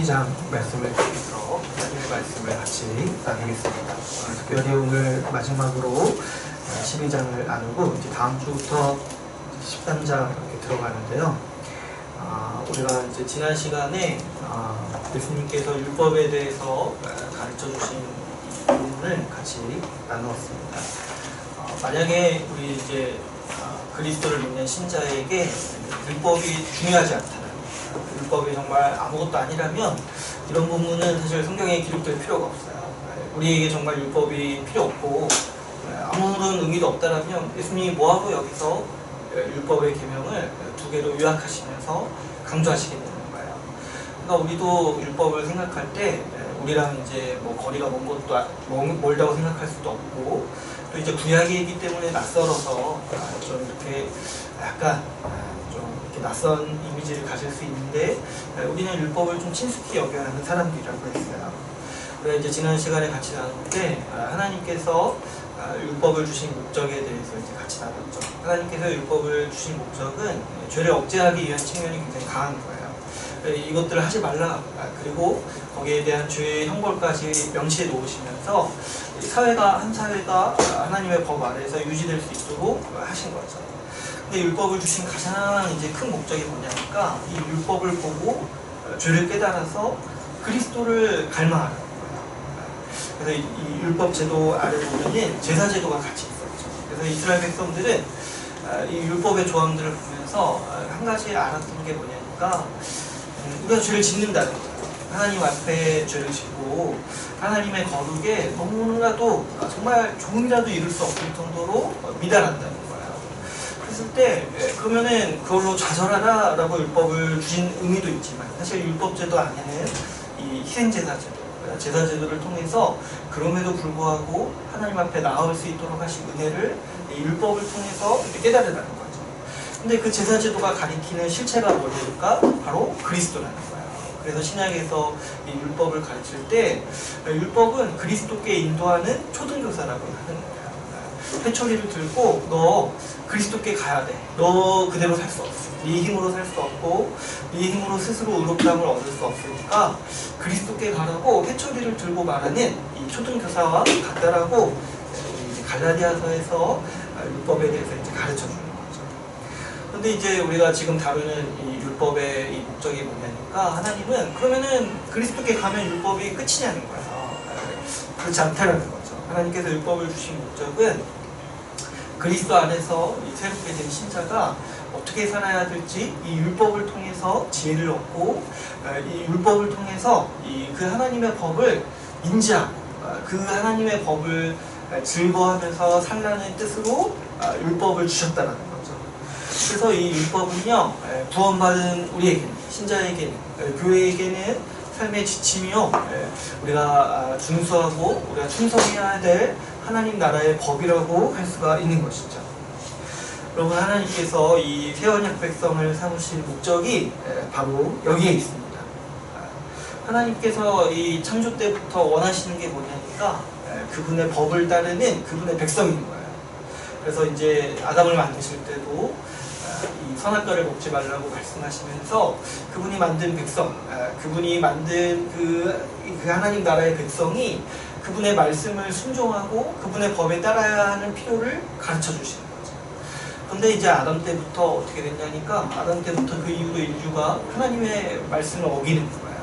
12장 말씀을 통해서 하나님의 말씀을 같이 나누겠습니다. 특별히 오늘 마지막으로 12장을 나누고 이제 다음 주부터 13장 이렇게 들어가는데요. 우리가 이제 지난 시간에 예수님께서 율법에 대해서 가르쳐 주신 부분을 같이 나누었습니다. 만약에 우리 이제 그리스도를 믿는 신자에게 율법이 중요하지 않다면, 율법이 정말 아무것도 아니라면 이런 부분은 사실 성경에 기록될 필요가 없어요. 우리에게 정말 율법이 필요 없고 아무런 의미도 없다라면 예수님이 뭐하고 여기서 율법의 계명을 두 개로 요약하시면서 강조하시게 되는 거예요. 그러니까 우리도 율법을 생각할 때 우리랑 이제 뭐 거리가 먼 것도 멀다고 생각할 수도 없고, 또 이제 구약이기 때문에 낯설어서 좀 이렇게 약간 좀 이렇게 낯선 이미지를 가질 수 있는데, 우리는 율법을 좀 친숙히 여겨야 하는 사람들이라고 했어요. 그래서 이제 지난 시간에 같이 나눌 때 하나님께서 율법을 주신 목적에 대해서 이제 같이 나눴죠. 하나님께서 율법을 주신 목적은 죄를 억제하기 위한 측면이 굉장히 강한 거예요. 이것들을 하지 말라, 그리고 거기에 대한 죄의 형벌까지 명시해 놓으시면서 한 사회가 하나님의 법 아래에서 유지될 수 있도록 하신 거죠. 근데 율법을 주신 가장 이제 큰 목적이 뭐냐니까, 이 율법을 보고 죄를 깨달아서 그리스도를 갈망하는 거예요. 그래서 이 율법 제도 아래 보면은 제사 제도가 같이 있었죠. 그래서 이스라엘 백성들은 이 율법의 조항들을 보면서 한 가지 알았던 게 뭐냐니까, 우리가 죄를 짓는다는 거예요. 하나님 앞에 죄를 짓고 하나님의 거룩에 너무나도 정말 조금이라도 이룰 수 없을 정도로 미달한다는 거예요. 그랬을 때 그러면은 그걸로 좌절하라 라고 율법을 주신 의미도 있지만, 사실 율법제도 안에는 이 희생제사제도, 제사제도를 통해서 그럼에도 불구하고 하나님 앞에 나아올 수 있도록 하신 은혜를 이 율법을 통해서 깨달으라는 거죠. 근데 그 제사제도가 가리키는 실체가 뭐니까 바로 그리스도라는 거예요. 그래서 신약에서 이 율법을 가르칠 때 율법은 그리스도께 인도하는 초등교사라고 하는 거예요. 회초리를 들고 너 그리스도께 가야 돼. 너 그대로 살 수 없어. 네 힘으로 살 수 없고 네 힘으로 스스로 의롭다함을 얻을 수 없으니까 그리스도께 가라고 회초리를 들고 말하는 이 초등교사와 같다라고 갈라디아서에서 율법에 대해서 이제 가르쳐 주는 거죠. 근데 이제 우리가 지금 다루는 이 율법의 이 목적이 뭐냐니까, 하나님은 그러면은 그리스도께 가면 율법이 끝이냐는 거예요. 그렇지 않다는 거죠. 하나님께서 율법을 주신 목적은 그리스도 안에서 이 새롭게 된 신자가 어떻게 살아야 될지 이 율법을 통해서 지혜를 얻고, 이 율법을 통해서 그 하나님의 법을 인지하고 그 하나님의 법을 즐거워하면서 살라는 뜻으로 율법을 주셨다는 거죠. 그래서 이 율법은요, 구원받은 우리에게는, 신자에게는, 교회에게는 삶의 지침이요, 우리가 준수하고 우리가 충성해야 될 하나님 나라의 법이라고 할 수가 있는 것이죠. 여러분, 하나님께서 이 새 언약 백성을 삼으신 목적이 바로 여기에 있습니다. 하나님께서 이 창조 때부터 원하시는 게 뭐냐니까, 그분의 법을 따르는 그분의 백성인 거예요. 그래서 이제 아담을 만드실 때도 이 선악과를 먹지 말라고 말씀하시면서 그분이 만든 백성, 그분이 만든 그 하나님 나라의 백성이 그분의 말씀을 순종하고 그분의 법에 따라야 하는 필요를 가르쳐 주시는 거죠. 그런데 이제 아담 때부터 어떻게 됐냐니까, 아담 때부터 그 이후로 인류가 하나님의 말씀을 어기는 거예요.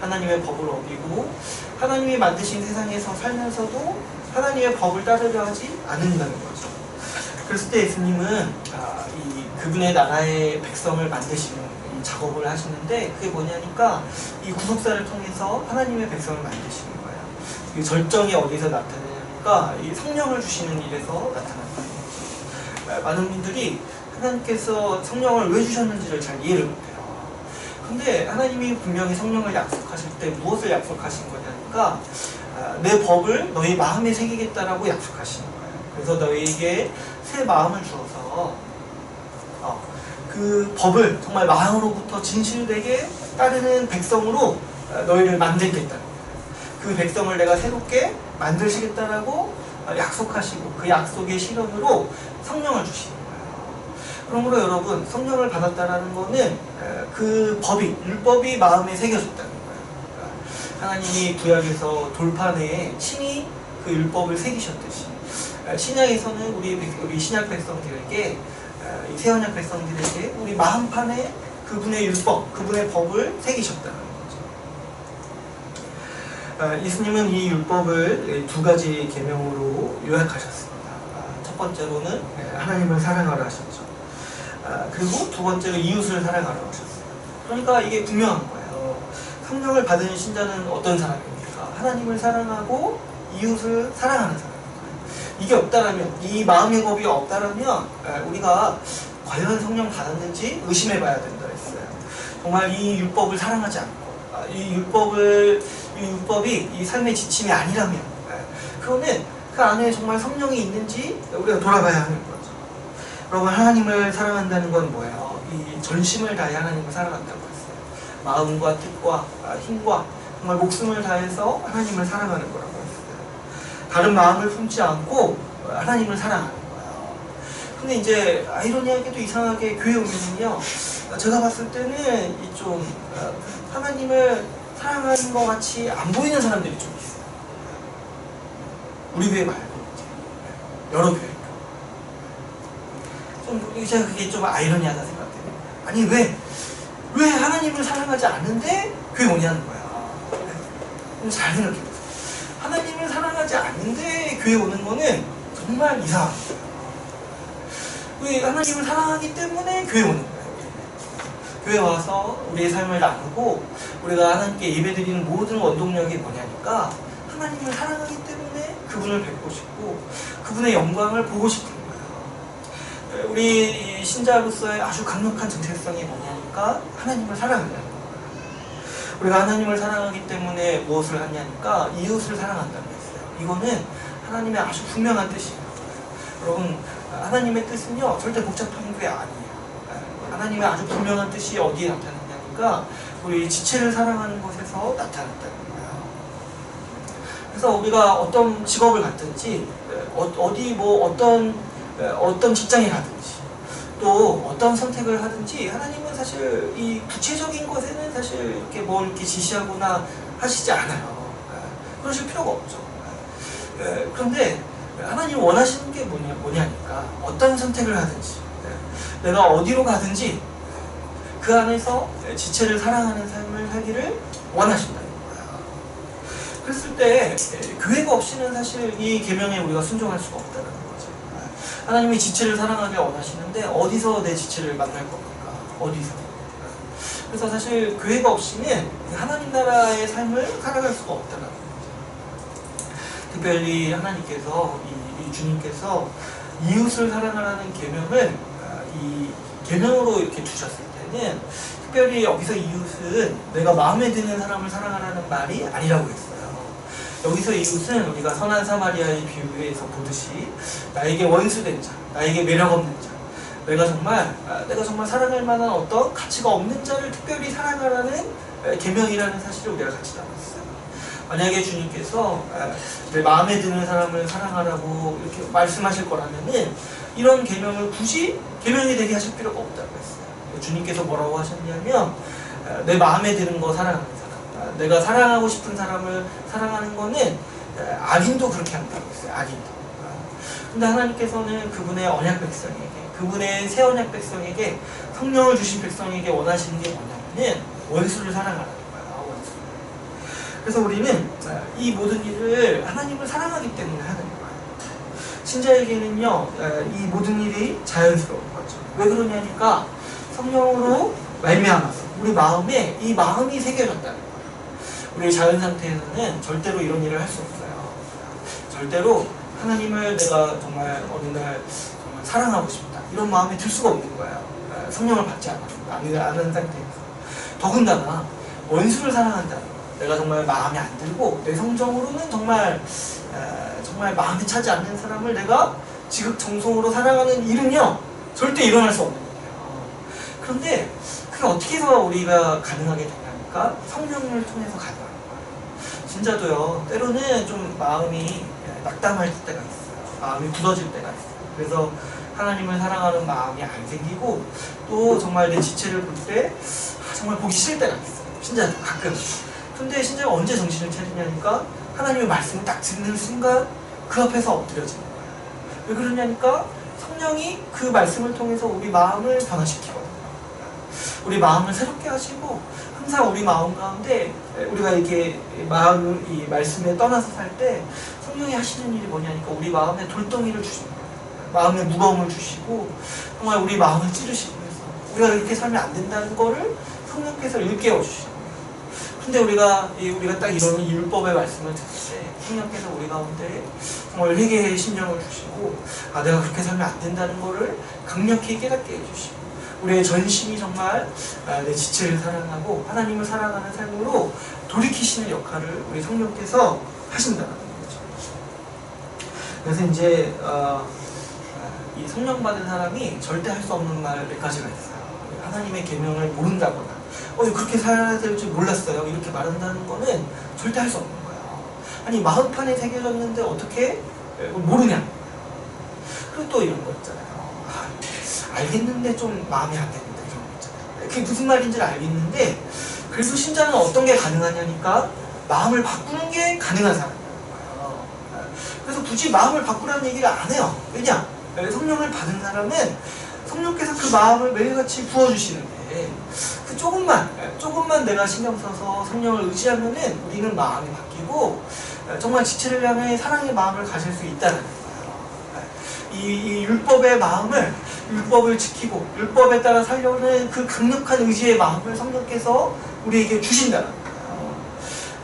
하나님의 법을 어기고 하나님이 만드신 세상에서 살면서도 하나님의 법을 따르려 하지 않는다는 거죠. 그랬을 때 예수님은 그분의 나라의 백성을 만드시는 이 작업을 하시는데, 그게 뭐냐니까 이 구속사를 통해서 하나님의 백성을 만드시는 거예요. 이 절정이 어디서 나타나냐니까 이 성령을 주시는 일에서 나타난다는 거죠. 많은 분들이 하나님께서 성령을 왜 주셨는지를 잘 이해를 못해요. 근데 하나님이 분명히 성령을 약속하실 때 무엇을 약속하신 거냐니까, 내 법을 너희 마음에 새기겠다라고 약속하시는 거예요. 그래서 너희에게 새 마음을 주어서 그 법을 정말 마음으로부터 진실되게 따르는 백성으로 너희를 만들겠다는 거예요. 그 백성을 내가 새롭게 만드시겠다라고 약속하시고, 그 약속의 실현으로 성령을 주시는 거예요. 그러므로 여러분, 성령을 받았다라는 거는 그 법이, 율법이 마음에 새겨졌다는 거예요. 하나님이 구약에서 돌판에 친히 그 율법을 새기셨듯이 신약에서는 우리 신약 백성들에게 이 새언약 백성들에게 우리 마음판에 그분의 율법, 그분의 법을 새기셨다는 거죠. 예수님은 이 율법을 두 가지 계명으로 요약하셨습니다. 첫 번째로는 하나님을 사랑하라 하셨죠. 그리고 두 번째로 이웃을 사랑하라 하셨어요. 그러니까 이게 분명한 거예요. 성령을 받은 신자는 어떤 사람입니까? 하나님을 사랑하고 이웃을 사랑하는 사람. 이게 없다라면, 이 마음의 법이 없다라면 우리가 과연 성령 받았는지 의심해 봐야 된다 했어요. 정말 이 율법을 사랑하지 않고 이 율법이 이 삶의 지침이 아니라면 그거는 그 안에 정말 성령이 있는지 우리가 돌아봐야 하는 거죠. 여러분, 하나님을 사랑한다는 건 뭐예요? 이 전심을 다해 하나님을 사랑한다고 했어요. 마음과 뜻과 힘과 정말 목숨을 다해서 하나님을 사랑하는 거라고 했어요. 다른 마음을 품지 않고 하나님을 사랑하는 거예요. 근데 이제 아이러니하게도 이상하게 교회 오면은요, 제가 봤을 때는 이 좀 하나님을 사랑하는 것 같이 안 보이는 사람들이 좀 있어요. 우리 교회 말고 여러 교회. 좀 제가 그게 좀 아이러니하다 생각해요. 아니 왜 하나님을 사랑하지 않는데 교회 오냐는 거야. 잘 생각해보세요. 하나님을 사랑하지 않는데 교회 오는 거는 정말 이상한 거예요. 왜 하나님을 사랑하기 때문에 교회 오는 거예요. 교회 와서 우리의 삶을 나누고 우리가 하나님께 예배드리는 모든 원동력이 뭐냐니까 하나님을 사랑하기 때문에 그분을 뵙고 싶고 그분의 영광을 보고 싶은 거예요. 우리 신자로서의 아주 강력한 정체성이 뭐냐니까 하나님을 사랑한다는 거예요. 우리가 하나님을 사랑하기 때문에 무엇을 하냐니까 이웃을 사랑한다는 거였어요. 이거는 하나님의 아주 분명한 뜻이에요. 여러분, 하나님의 뜻은요 절대 복잡한 게 아니에요. 하나님의 아주 분명한 뜻이 어디에 나타났냐니까 우리 지체를 사랑하는 것에서 나타났다는 거예요. 그래서 우리가 어떤 직업을 갖든지 어떤 직장에 가든지 또 어떤 선택을 하든지 하나님은 사실 이 구체적인 것에는 사실 이렇게 뭘 이렇게 지시하거나 하시지 않아요. 그러실 필요가 없죠. 그런데 하나님 원하시는 게 뭐냐니까 어떤 선택을 하든지 내가 어디로 가든지 그 안에서 지체를 사랑하는 삶을 살기를 원하신다는 거예요. 그랬을 때 교회가 없이는 사실 이 계명에 우리가 순종할 수가 없다는 거죠. 하나님이 지체를 사랑하게 원하시는데 어디서 내 지체를 만날 겁니까? 어디서? 그래서 사실 교회가 없이는 하나님 나라의 삶을 살아갈 수가 없다는 거죠. 특별히 하나님께서 이 주님께서 이웃을 사랑하라는 계명을 이 계명으로 이렇게 주셨을 때는 특별히 여기서 이웃은 내가 마음에 드는 사람을 사랑하라는 말이 아니라고 했어요. 여기서 이웃은 우리가 선한 사마리아의 비유에서 보듯이 나에게 원수된 자, 나에게 매력 없는 자, 내가 정말 사랑할 만한 어떤 가치가 없는 자를 특별히 사랑하라는 계명이라는 사실을 우리가 같이 나눴어요. 만약에 주님께서 내 마음에 드는 사람을 사랑하라고 이렇게 말씀하실 거라면은 이런 계명을 굳이 계명이 되게 하실 필요가 없다고 했어요. 주님께서 뭐라고 하셨냐면 내 마음에 드는 거 사랑하는 사람, 내가 사랑하고 싶은 사람을 사랑하는 거는 악인도 그렇게 한다고 했어요. 악인도. 근데 하나님께서는 그분의 언약 백성에게, 그분의 새 언약 백성에게, 성령을 주신 백성에게 원하시는 게 뭐냐면은 원수를 사랑하라는 거예요. 원수를. 그래서 우리는 이 모든 일을 하나님을 사랑하기 때문에 하는 거예요. 신자에게는요, 이 모든 일이 자연스러운 거죠. 왜 그러냐니까 성령으로 말미암아서 우리 마음에 이 마음이 새겨졌다는 거예요. 우리 자연 상태에서는 절대로 이런 일을 할 수 없어요. 절대로 하나님을 내가 정말 어느 날 정말 사랑하고 싶다 이런 마음이 들 수가 없는 거예요. 성령을 받지 않은 상태에서. 더군다나 원수를 사랑한다는 거예요. 내가 정말 마음에 안 들고 내 성정으로는 정말 마음에 차지 않는 사람을 내가 지극정성으로 사랑하는 일은요 절대 일어날 수 없는 거예요. 그런데 그게 어떻게 해서 우리가 가능하게 되냐니까 성령을 통해서 가능한 거예요. 진짜도요 때로는 좀 마음이 낙담할 때가 있어요. 마음이 굳어질 때가 있어요. 그래서 하나님을 사랑하는 마음이 안 생기고 또 정말 내 지체를 볼 때 정말 보기 싫을 때가 있어요. 진짜 가끔. 근데 신자가 언제 정신을 차리냐니까 하나님의 말씀을 딱 듣는 순간 그 앞에서 엎드려지는 거예요. 왜 그러냐니까 성령이 그 말씀을 통해서 우리 마음을 변화시키거든요. 우리 마음을 새롭게 하시고 항상 우리 마음 가운데 우리가 이렇게 이 말씀에 떠나서 살 때 성령이 하시는 일이 뭐냐니까 우리 마음에 돌덩이를 주시는 거예요. 마음에 무거움을 주시고 정말 우리 마음을 찌르시고 해서 우리가 이렇게 살면 안 된다는 거를 성령께서 일깨워 주시는 거예요. 근데 우리가 딱 이런 율법의 말씀을 듣을 때 성령께서 우리 가운데 정말 회개의 심령을 주시고 내가 그렇게 살면 안 된다는 거를 강력히 깨닫게 해주시고 우리의 전심이 정말 내 지체를 사랑하고 하나님을 사랑하는 삶으로 돌이키시는 역할을 우리 성령께서 하신다는 거죠. 그래서 이제 이 성령 받은 사람이 절대 할 수 없는 말 몇 가지가 있어요. 하나님의 계명을 모른다거나 그렇게 살아야 될 줄 몰랐어요. 이렇게 말한다는 거는 절대 할 수 없는 거예요. 아니 마음판에 새겨졌는데 어떻게 모르냐. 그리고 또 이런 거 있잖아요. 알겠는데 좀 마음에 안 드는다 이런 거 있잖아요. 그게 무슨 말인지를 알겠는데 그래서 신자는 어떤 게 가능하냐니까 마음을 바꾸는 게 가능한 사람이에요. 그래서 굳이 마음을 바꾸라는 얘기를 안 해요. 왜냐? 성령을 받은 사람은 성령께서 그 마음을 매일같이 부어주시는데 그 조금만 내가 신경 써서 성령을 의지하면은 우리는 마음이 바뀌고 정말 지체를 향해 사랑의 마음을 가질 수 있다는 거예요. 이 율법의 마음을 율법을 지키고 율법에 따라 살려는 그 강력한 의지의 마음을 성령께서 우리에게 주신다는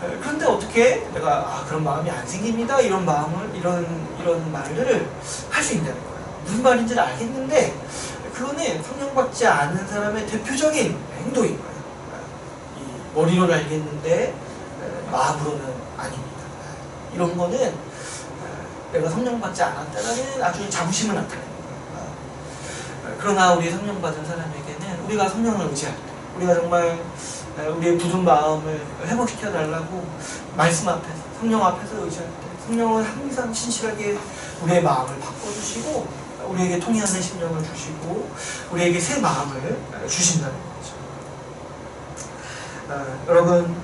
거예요. 그런데 어떻게 내가 그런 마음이 안 생깁니다 이런 마음을 이런 말을 할 수 있다는 거예요. 무슨 말인지를 알겠는데 그거는 성령받지 않은 사람의 대표적인 행동인 거예요. 이 머리로는 알겠는데 마음으로는 아닙니다. 이런 거는 내가 성령받지 않았다는 아주 자부심을 나타내는 거예요. 그러나 우리 성령받은 사람에게는 우리가 성령을 의지할 때 우리가 정말 우리의 굳은 마음을 회복시켜달라고 말씀 앞에서 성령 앞에서 의지할 때 성령은 항상 신실하게 우리의 마음을 바꿔주시고 우리에게 통해하는 심령을 주시고 우리에게 새 마음을 주신다는 거죠. 여러분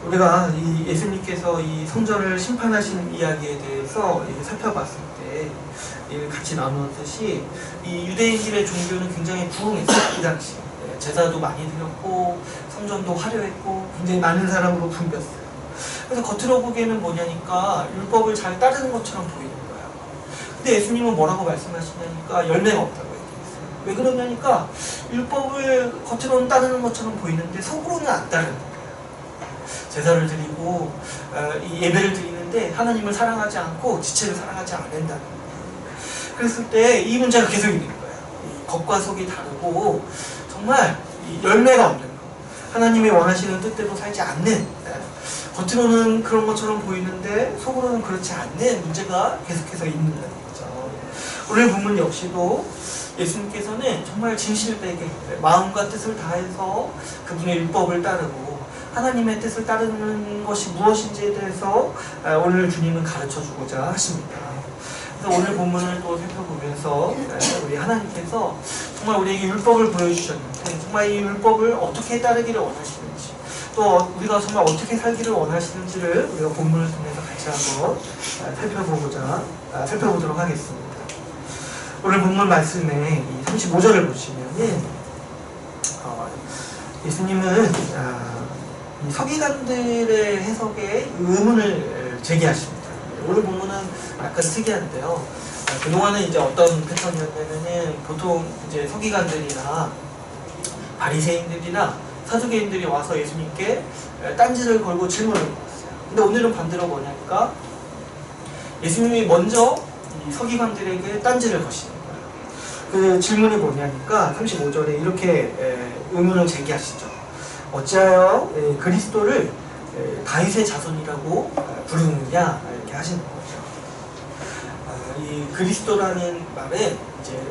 우리가 이 예수님께서 이 성전을 심판하신 이야기에 대해서 살펴봤을 때 같이 나누었듯이 이 유대인들의 종교는 굉장히 부흥했어요. 이 당시 제사도 많이 드렸고 성전도 화려했고 굉장히 많은 사람으로 붐볐어요. 그래서 겉으로 보기에는 뭐냐니까 율법을 잘 따르는 것처럼 보이는 거예요. 근데 예수님은 뭐라고 말씀하시냐니까 열매가 없다고 얘기했어요. 왜 그러냐니까 율법을 겉으로는 따르는 것처럼 보이는데 속으로는 안 따르는 거예요. 제사를 드리고 이 예배를 드리는데 하나님을 사랑하지 않고 지체를 사랑하지 않는다는 거예요. 그랬을 때 이 문제가 계속 있는 거예요. 이 겉과 속이 다르고 정말 이 열매가 없는 거. 하나님의 원하시는 뜻대로 살지 않는 겉으로는 그런 것처럼 보이는데 속으로는 그렇지 않는 문제가 계속해서 있는 거죠. 오늘 본문 역시도 예수님께서는 정말 진실되게 마음과 뜻을 다해서 그분의 율법을 따르고 하나님의 뜻을 따르는 것이 무엇인지에 대해서 오늘 주님은 가르쳐주고자 하십니다. 그래서 오늘 본문을 또 살펴보면서 우리 하나님께서 정말 우리에게 율법을 보여주셨는데 정말 이 율법을 어떻게 따르기를 원하시는지 또 우리가 정말 어떻게 살기를 원하시는지를 우리가 본문을 통해서 같이 한번 살펴보도록 하겠습니다. 오늘 본문 말씀에 이 35절을 보시면은 예수님은 이 서기관들의 해석에 의문을 제기하십니다. 오늘 본문은 약간 특이한데요. 그동안은 이제 어떤 패턴이었냐면은 보통 이제 서기관들이나 바리새인들이나 사두개인들이 와서 예수님께 딴지를 걸고 질문을 물었어요. 근데 오늘은 반대로 뭐냐니까 예수님이 먼저 이 서기관들에게 딴지를 거시는 거예요. 그 질문이 뭐냐니까 35절에 이렇게 의문을 제기하시죠. 어찌하여 그리스도를 다윗의 자손이라고 부르느냐 이렇게 하시는 거죠. 이 그리스도라는 말은 이제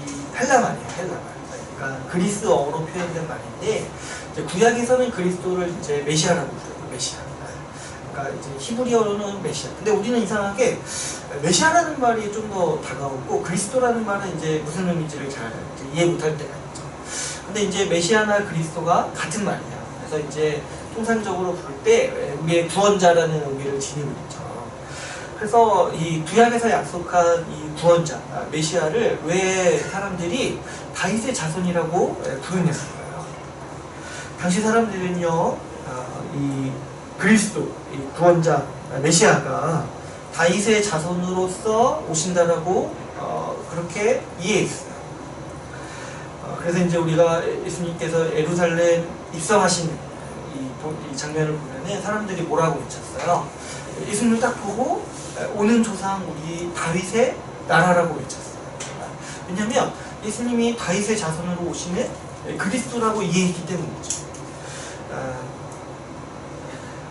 이 헬라말이에요. 헬라말. 그러니까 그리스어로 표현된 말인데 이제 구약에서는 그리스도를 이제 메시아라고 부르고 메시아. 그러니까 이제 히브리어로는 메시아. 근데 우리는 이상하게 메시아라는 말이 좀 더 다가오고 그리스도라는 말은 이제 무슨 의미인지를 잘 이해 못할 때가 있죠. 근데 이제 메시아나 그리스도가 같은 말이에요. 그래서 이제 통상적으로 부를 때 우리의 구원자라는 의미를 지니고 있죠. 그래서 이 구약에서 약속한 이 구원자, 메시아를 왜 사람들이 다윗의 자손이라고 부르냐고요. 당시 사람들은요, 이 그리스도, 이 구원자, 메시아가 다윗의 자손으로서 오신다라고 그렇게 이해했어요. 그래서 이제 우리가 예수님께서 예루살렘 입성하신 이 장면을 보면은 사람들이 뭐라고 외쳤어요? 예수님을 딱 보고 오는 조상 우리 다윗의 나라라고 외쳤어요. 왜냐하면 예수님이 다윗의 자손으로 오시는 그리스도라고 이해했기 때문이죠.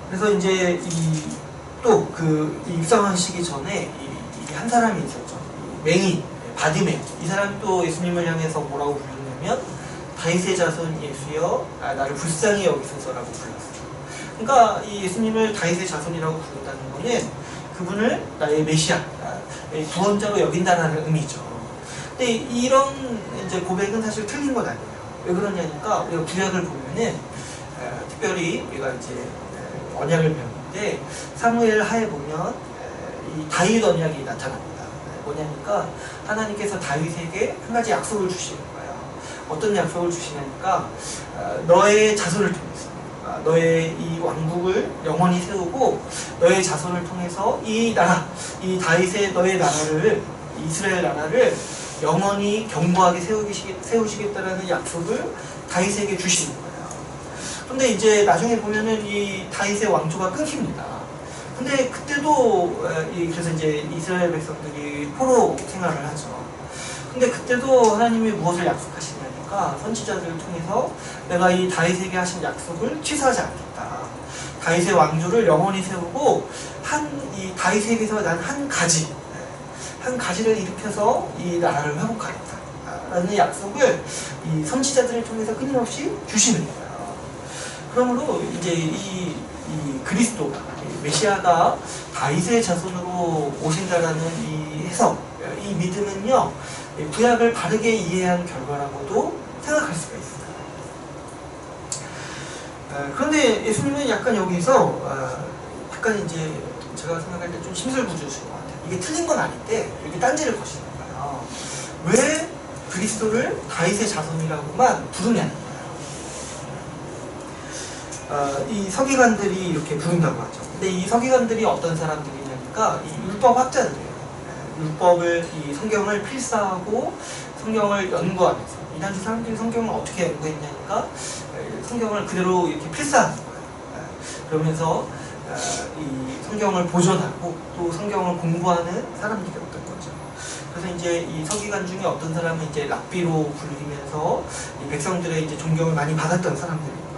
그래서 이제 또 그 입성하시기 전에 한 사람이 있었죠. 맹인 바디메. 이 사람이 또 예수님을 향해서 뭐라고 불렀냐면 다윗의 자손 예수여 나를 불쌍히 여기소서라고 불렀어요. 그러니까 이 예수님을 다윗의 자손이라고 부른다는 거는 그분을 나의 메시아, 구원자로 여긴다는 의미죠. 근데 이런 이제 고백은 사실 틀린 건 아니에요. 왜 그러냐니까 우리가 구약을 보면은 특별히 우리가 이제 언약을 배우는데 사무엘 하에 보면 이 다윗 언약이 나타납니다. 뭐냐니까 하나님께서 다윗에게 한 가지 약속을 주시는 거예요. 어떤 약속을 주시냐니까 너의 자손을 통해서 너의 이 왕국을 영원히 세우고 너의 자손을 통해서 이 나라, 이 다윗의 너의 나라를 이스라엘 나라를 영원히 견고하게 세우시겠다라는 약속을 다윗에게 주시는 거예요. 근데 이제 나중에 보면은 이 다윗의 왕조가 끊깁니다. 근데 그때도 그래서 이제 이스라엘 백성들이 포로 생활을 하죠. 근데 그때도 하나님이 무엇을 약속하시냐니까 선지자들을 통해서 내가 이 다윗에게 하신 약속을 취소하지 않겠다. 다윗의 왕조를 영원히 세우고 이 다윗에게서 난 한 가지를 일으켜서 이 나라를 회복하겠다. 라는 약속을 이 선지자들을 통해서 끊임없이 주시는 거예요. 그러므로 이제 이 그리스도가 메시아가 다윗의 자손으로 오신다라는 이 해석, 이 믿음은요 구약을 바르게 이해한 결과라고도 생각할 수가 있어요. 그런데 예수님은 약간 여기서 약간 이제 제가 생각할 때 좀 심술부주신 것 같아요. 이게 틀린 건 아닌데 이렇게 딴지를 거시는 거예요. 왜 그리스도를 다윗의 자손이라고만 부르냐는 거예요. 이 서기관들이 이렇게 부른다고 하죠. 근데 이 서기관들이 어떤 사람들이냐니까 이 율법 학자들이에요. 율법을 이 성경을 필사하고 성경을 연구하면서 이 당시 사람들이 성경을 어떻게 연구했냐니까 성경을 그대로 이렇게 필사하는 거예요. 그러면서 이 성경을 보존하고 또 성경을 공부하는 사람들이었던 거죠. 그래서 이제 이 서기관 중에 어떤 사람은 이제 랍비로 불리면서 이 백성들의 이제 존경을 많이 받았던 사람들인 거죠.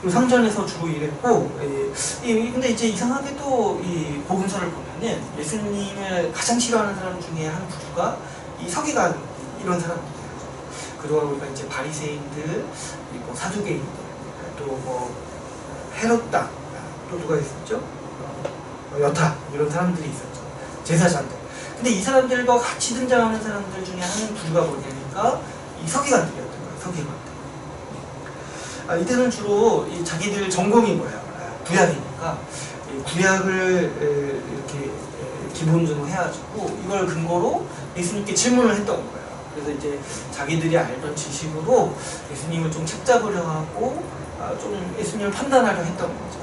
성전에서 주로 일했고, 근데 이제 이상하게 또 이 복음서를 보면은 예수님을 가장 싫어하는 사람 중에 한 부류가 이 서기관 이런 사람들이에요. 그동안 우리가 이제 바리새인들, 그리고 사두개인들, 또 뭐 헤롯당, 또 누가 있었죠? 여타 이런 사람들이 있었죠. 제사장들. 근데 이 사람들과 같이 등장하는 사람들 중에 한 부류가 뭐냐니까 이 서기관들이었던 거예요. 서기관들. 이때는 주로 자기들 전공이 뭐예요? 구약이니까 구약을 이렇게 기본적으로 해가지고 이걸 근거로 예수님께 질문을 했던 거예요. 그래서 이제 자기들이 알던 지식으로 예수님을 좀 책잡으려 하고 좀 예수님을 판단하려 했던 거죠.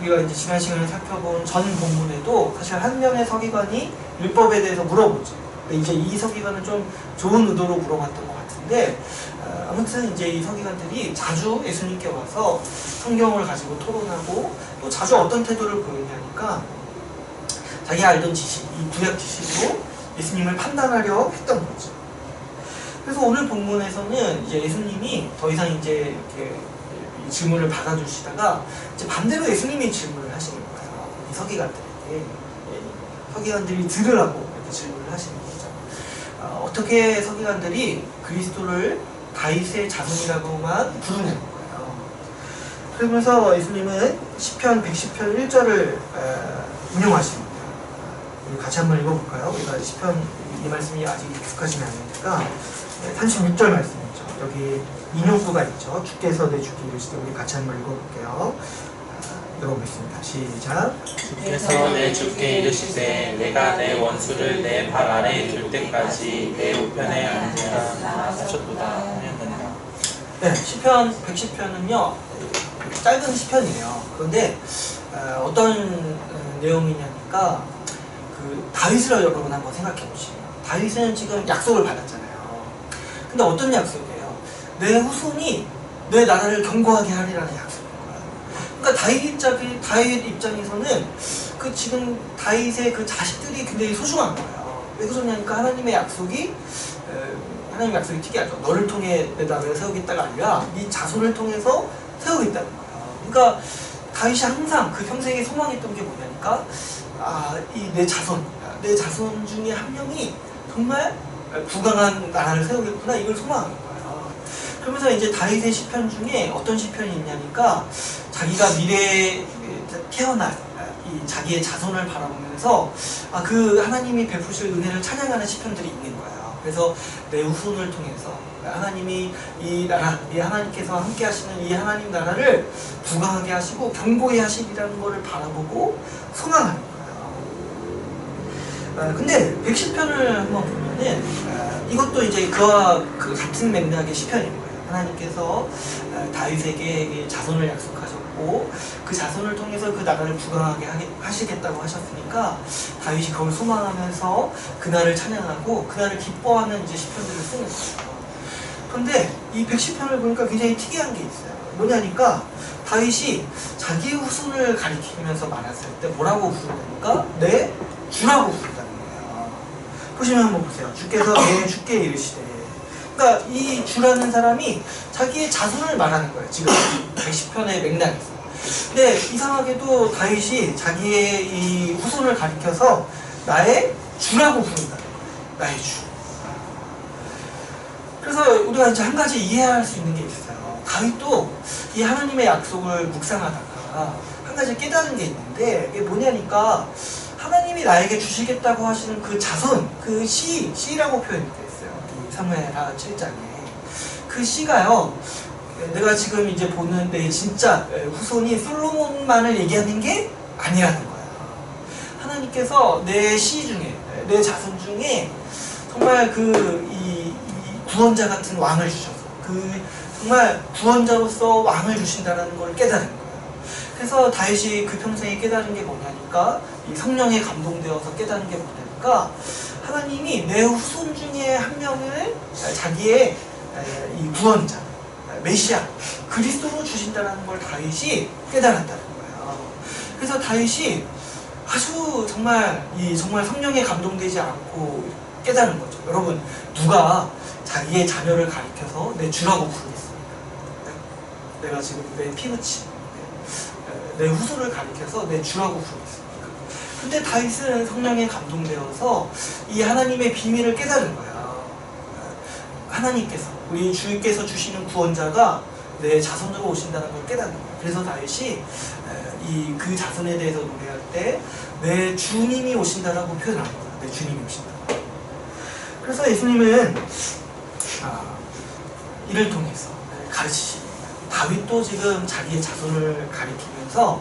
우리가 이제 지난 시간에 살펴본 전 본문에도 사실 한 명의 서기관이 율법에 대해서 물어보죠. 근데 이제 이 서기관은 좀 좋은 의도로 물어봤던 것 같은데 아무튼 이제 이 서기관들이 자주 예수님께 와서 성경을 가지고 토론하고 또 자주 어떤 태도를 보이냐니까 자기가 알던 지식, 이 구약 지식으로 예수님을 판단하려 했던 거죠. 그래서 오늘 본문에서는 이제 예수님이 더 이상 이제 이렇게 질문을 받아주시다가 이제 반대로 예수님이 질문을 하시는 거예요. 이 서기관들에게. 서기관들이 들으라고 이렇게 질문을 하시는 거죠. 어떻게 서기관들이 그리스도를 다윗의 자손이라고만 부르냐는 거예요. 그러면서 예수님은 시편 110편 1절을 인용하십니다. 같이 한번 읽어볼까요? 우리가 시편 이 말씀이 아직 익숙하지는 않으니까 36절 말씀이죠. 여기 인용구가 있죠. 주께서 내 주께 이르시되, 우리 같이 한번 읽어볼게요. 읽어보겠습니다. 시작. 주께서 내 주께 이르시되 내가 내 원수를 내 발 아래에 둘 때까지 내 우편에 앉으라 하셨도다 하였느니라. 네, 시편 110편은요 짧은 시편이에요. 그런데 어떤 내용이냐니까 그 다윗을 여러분 한번 생각해 보시면, 다윗은 지금 약속을 받았잖아요. 근데 어떤 약속이에요? 내 후손이 내 나라를 견고하게 하리라는 약속인 거예요. 그러니까 다윗 입장에서는 그 지금 다윗의 그 자식들이 굉장히 소중한 거예요. 왜 그러냐니까 하나님의 약속이 특이하죠. 너를 통해 내 나라를 세우겠다가 아니라 네 자손을 통해서 세우겠다는 거예요. 그러니까 다윗이 항상 그 평생에 소망했던 게 뭐냐니까, 이 내 자손 중에 한 명이 정말 부강한 나라를 세우겠구나, 이걸 소망하는 거예요. 그러면서 이제 다윗의 시편 중에 어떤 시편이 있냐니까, 자기가 미래에 태어날 자기의 자손을 바라보면서 그 하나님이 베푸실 은혜를 찬양하는 시편들이 있는 거예요. 그래서 내 후손을 통해서 하나님이 이 나라, 이 하나님께서 함께 하시는 이 하나님 나라를 부강하게 하시고 견고히 하시리라는 것을 바라보고 소망하는 거예요. 근데 110편을 한번 보면은 이것도 이제 그와 그 같은 맥락의 시편인 거예요. 하나님께서 다윗에게 자손을 약속하셨고 그 자손을 통해서 그 나라를 부강하게 하시겠다고 하셨으니까 다윗이 그걸 소망하면서 그날을 찬양하고 그날을 기뻐하는 이제 시편들을 쓰는 거예요. 그런데 이 110편을 보니까 굉장히 특이한 게 있어요. 뭐냐니까 다윗이 자기의 후손을 가리키면서 말했을 때 뭐라고 부르다니까 내 주라고 부른다는 거예요. 보시면 한번 보세요. 주께서 내 주께 이르시되, 그러니까 이 주라는 사람이 자기의 자손을 말하는 거예요. 지금 110편의 맥락에서. 근데 이상하게도 다윗이 자기의 이 후손을 가리켜서 나의 주라고 부른다는 거예요. 나의 주. 그래서 우리가 이제 한 가지 이해할 수 있는 게 있어요. 다윗도 이 하나님의 약속을 묵상하다가 한 가지 깨달은 게 있는데, 이게 뭐냐니까 하나님이 나에게 주시겠다고 하시는 그 자손, 그 씨라고 표현이 되어 있어요. 이 사무엘하 7장에. 그 씨가요, 내가 지금 이제 보는 내 진짜 후손이 솔로몬만을 얘기하는 게 아니라는 거예요. 하나님께서 내 씨 중에, 내 자손 중에 정말 이 구원자 같은 왕을 주셔서, 정말 구원자로서 왕을 주신다는 걸 깨달은 거예요. 그래서 다윗이 그 평생에 깨달은 게 뭐냐니까, 이 성령에 감동되어서 깨달은 게 뭐냐니까, 하나님이 내 후손 중에 한 명을 자기의 이 구원자, 메시아, 그리스도로 주신다는 걸 다윗이 깨달았다는 거예요. 그래서 다윗이 아주 정말 성령에 감동되지 않고 깨달은 거죠. 여러분, 누가 자기의 자녀를 가리켜서 내 주라고 부르겠습니까? 내가 지금 내 피부치, 내 후손을 가리켜서 내 주라고 부르겠습니까? 근데 다윗은 성령에 감동되어서 이 하나님의 비밀을 깨달은 거야. 하나님께서, 우리 주께서 주시는 구원자가 내 자손으로 오신다는 걸 깨닫는 거야. 그래서 다윗이 그 자손에 대해서 노래할 때 내 주님이 오신다라고 표현하는 거야. 내 주님이 오신다. 그래서 예수님은 이를 통해서 가르치십니다. 다윗도 지금 자기의 자손을 가리키면서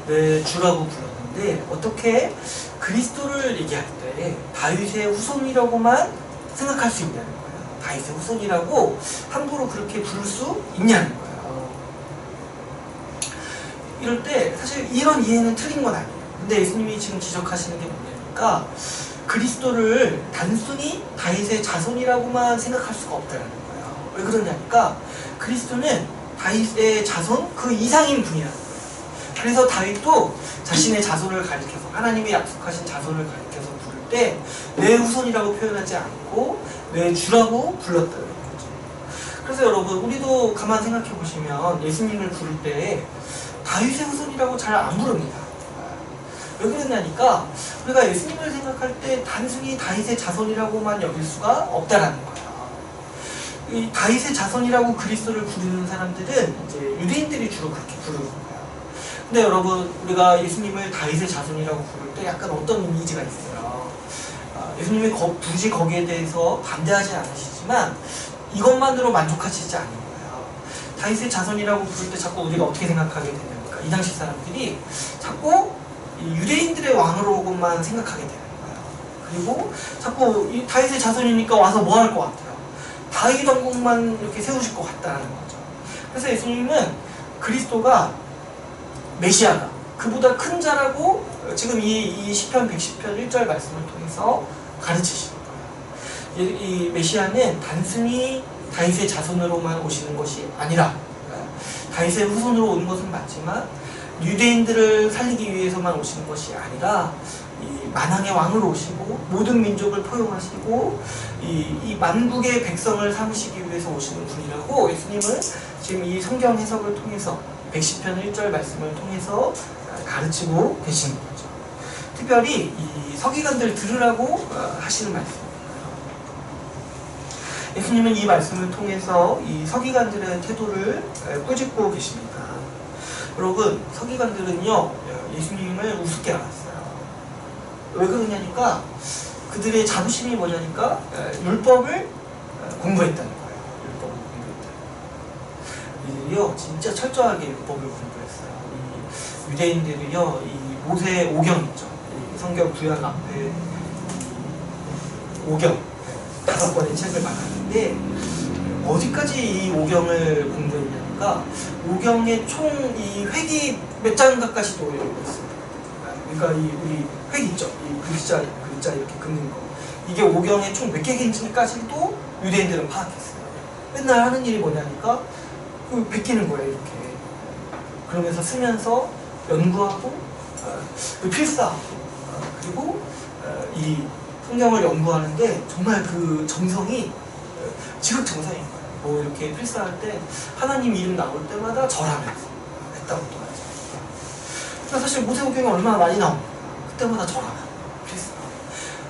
내 주라고 불렀는데, 어떻게 그리스도를 얘기할 때 다윗의 후손이라고만 생각할 수 있냐는 거예요. 다윗의 후손이라고 함부로 그렇게 부를 수 있냐는 거예요. 이럴 때 사실 이런 이해는 틀린 건 아니에요. 근데 예수님이 지금 지적하시는 게 뭐냐니까, 그리스도를 단순히 다윗의 자손이라고만 생각할 수가 없다는 거예요. 왜 그러냐니까, 그리스도는 다윗의 자손 그 이상인 분이라는 거예요. 그래서 다윗도 자신의 자손을 가리켜서, 하나님이 약속하신 자손을 가리켜서 부를 때 내 후손이라고 표현하지 않고 내 주라고 불렀다는 거죠. 그래서 여러분, 우리도 가만 생각해 보시면 예수님을 부를 때 다윗의 후손이라고 잘 안 부릅니다. 왜 그러냐니까, 우리가 예수님을 생각할 때 단순히 다윗의 자손이라고만 여길 수가 없다라는 거예요. 이 다윗의 자손이라고 그리스도를 부르는 사람들은 이제 유대인들이 주로 그렇게 부르는 거예요. 근데 여러분, 우리가 예수님을 다윗의 자손이라고 부를 때 약간 어떤 이미지가 있어요. 예수님이 굳이 거기에 대해서 반대하지 않으시지만 이것만으로 만족하시지 않는 거예요. 다윗의 자손이라고 부를 때 자꾸 우리가 어떻게 생각하게 되냐니까 이 당시 사람들이 자꾸 이 유대인들의 왕으로만 생각하게 되는 거예요. 그리고 자꾸 이 다윗의 자손이니까 와서 뭐 할 것 같아요? 다윗 왕국만 이렇게 세우실 것 같다는 거죠. 그래서 예수님은 그리스도가 메시아가 그보다 큰 자라고 지금 이 시편 110편 1절 말씀을 통해서 가르치시는 거예요. 이 메시아는 단순히 다윗의 자손으로만 오시는 것이 아니라 다윗의 후손으로 오는 것은 맞지만 유대인들을 살리기 위해서만 오시는 것이 아니라 이 만왕의 왕으로 오시고 모든 민족을 포용하시고 이 만국의 백성을 삼으시기 위해서 오시는 분이라고 예수님은 지금 이 성경 해석을 통해서 110편 1절 말씀을 통해서 가르치고 계시는 거죠. 특별히 이 서기관들 들으라고 하시는 말씀입니다. 예수님은 이 말씀을 통해서 이 서기관들의 태도를 꾸짖고 계십니다. 여러분, 서기관들은요 예수님을 우습게 알았어요. 왜 그러냐니까 그들의 자부심이 뭐냐니까 율법을 공부했다는 거예요. 율법을 공부했다. 이들이요 진짜 철저하게 율법을 공부했어요. 이 유대인들이요 이 모세 오경 있죠. 이 성경 구약 앞에 5경 5권의 책을 말하는데 어디까지 이 오경을 공부했냐니까 오경의 총 이 획이 몇 장 가까이 또 있어요. 그러니까 이 우리 획 있죠. 이 글자 이렇게 긋는 거. 이게 오경의 총 몇 개인지까지도 유대인들은 파악했어요. 맨날 하는 일이 뭐냐니까 베끼는 거예요 이렇게. 그러면서 쓰면서 연구하고 필사하고 그리고 이 성경을 연구하는데 정말 그 정성이 지극정성인 거예요. 뭐 이렇게 필사할 때 하나님 이름 나올 때마다 절하면서 했다고 또 하죠. 그러니까 사실 모세오경이 얼마나 많이 나옵니까? 그때마다 절하고 필사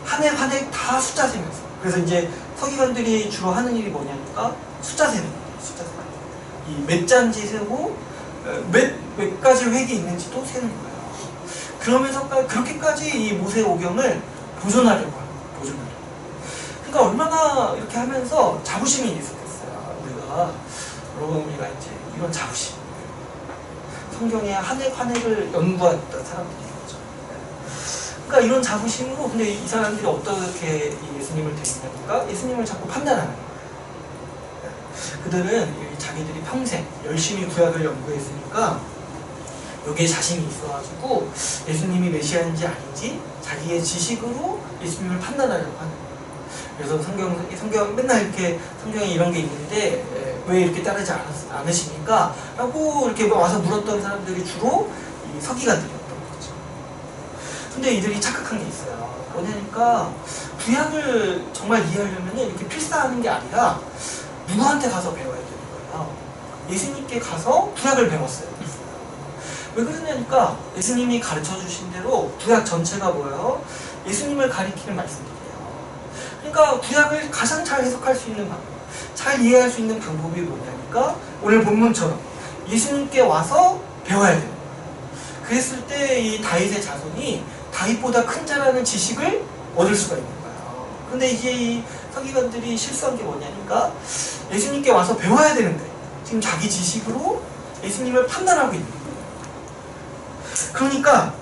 한 해 다 숫자 세면서. 그래서 이제 서기관들이 주로 하는 일이 뭐냐니까 숫자 세는 거예요. 숫자 세는 거예요. 이 몇 잔지 세고 몇 가지 획이 있는지도 세는 거예요. 그러면서 그렇게까지 이 모세오경을 보존하려고 합니다. 보존하려고. 그러니까 얼마나 이렇게 하면서 자부심이 있었겠어요. 우리가 이제 이런 자부심. 성경의 한 획을 연구했던 사람들인 거죠. 그러니까 이런 자부심으로 근데 이 사람들이 어떻게 예수님을 대했냐니까 예수님을 자꾸 판단하는 거예요. 그들은 자기들이 평생 열심히 구약을 연구했으니까 여기에 자신이 있어가지고 예수님이 메시아인지 아닌지 자기의 지식으로 예수님을 판단하려고 하는 거예요. 그래서 성경 맨날 이렇게 성경에 이런 게 있는데 왜 이렇게 따르지 않으십니까? 라고 이렇게 와서 물었던 사람들이 주로 이 서기관들이었던 거죠. 근데 이들이 착각한 게 있어요. 뭐냐니까 구약을 정말 이해하려면 이렇게 필사하는 게 아니라 누구한테 가서 배워야 되는 거예요. 예수님께 가서 구약을 배웠어요. 왜 그러냐니까 예수님이 가르쳐 주신 대로 구약 전체가 뭐예요? 예수님을 가리키는 말씀이에요. 그러니까 구약을 가장 잘 해석할 수 있는 방법, 잘 이해할 수 있는 방법이 뭐냐니까 오늘 본문처럼 예수님께 와서 배워야 돼요. 그랬을 때 이 다윗의 자손이 다윗보다 큰 자라는 지식을 얻을 수가 있는 거예요. 근데 이제 이 서기관들이 실수한 게 뭐냐니까 예수님께 와서 배워야 되는데 지금 자기 지식으로 예수님을 판단하고 있는 거예요. 그러니까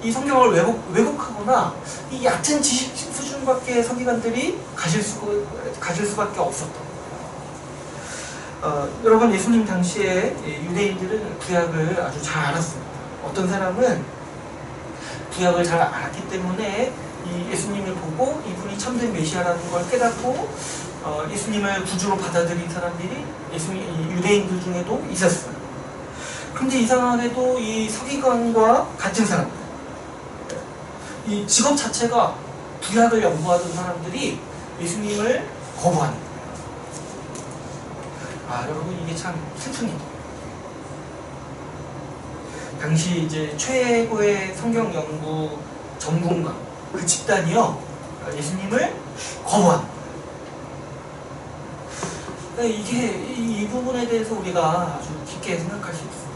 이 성경을 왜곡하거나 이 얕은 지식 수준밖에 서기관들이 가질 수밖에 없었던 거예요. 여러분 예수님 당시에 유대인들은 구약을 아주 잘 알았습니다. 어떤 사람은 구약을 잘 알았기 때문에 이 예수님을 보고 이분이 참된 메시아라는 걸 깨닫고 예수님을 구주로 받아들인 사람들이 유대인들 중에도 있었어요. 그런데 이상하게도 이 서기관과 같은 사람들, 이 직업 자체가 구약을 연구하던 사람들이 예수님을 거부하는 거예요. 여러분 이게 참 슬픈 일이에요. 당시 이제 최고의 성경 연구 전문가 그 집단이요 예수님을 거부하는 거예요. 이게 이 부분에 대해서 우리가 아주 깊게 생각할 수 있습니다.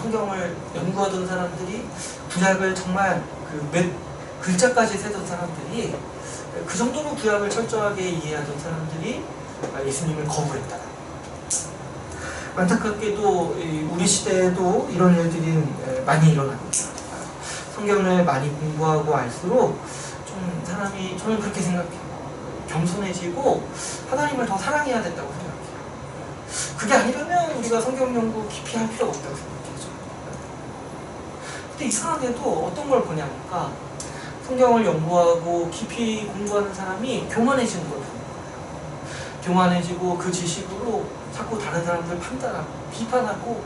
성경을 연구하던 사람들이 구약을 정말 그 몇 글자까지 세던 사람들이 그 정도로 구약을 철저하게 이해하던 사람들이 예수님을 거부했다. 안타깝게도 우리 시대에도 이런 일들이 많이 일어납니다. 성경을 많이 공부하고 알수록 좀 사람이, 저는 그렇게 생각해요. 겸손해지고 하나님을 더 사랑해야 된다고 생각해요. 그게 아니라면 우리가 성경 연구 깊이 할 필요가 없다고 생각해요. 근데 이상하게도 어떤 걸 보냐니까 성경을 연구하고 깊이 공부하는 사람이 교만해지는 걸 보는 거예요. 교만해지고 그 지식으로 자꾸 다른 사람들 판단하고 비판하고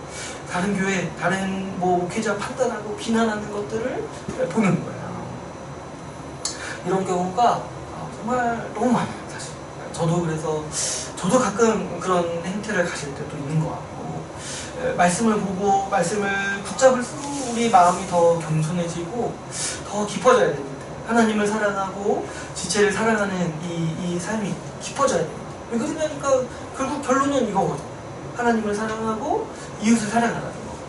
다른 교회, 다른 목회자 판단하고 비난하는 것들을 보는 거예요. 이런 경우가 정말 너무 많아요, 사실. 저도 그래서 저도 가끔 그런 행태를 가질 때도 있는 것 같고, 말씀을 보고 말씀을 붙잡을수록 우리 마음이 더 겸손해지고 더 깊어져야 됩니다. 하나님을 사랑하고 지체를 사랑하는 이 삶이 깊어져야 됩니다. 왜 그러냐니까 결국 결론은 이거거든요. 하나님을 사랑하고 이웃을 사랑하라는 거거든요.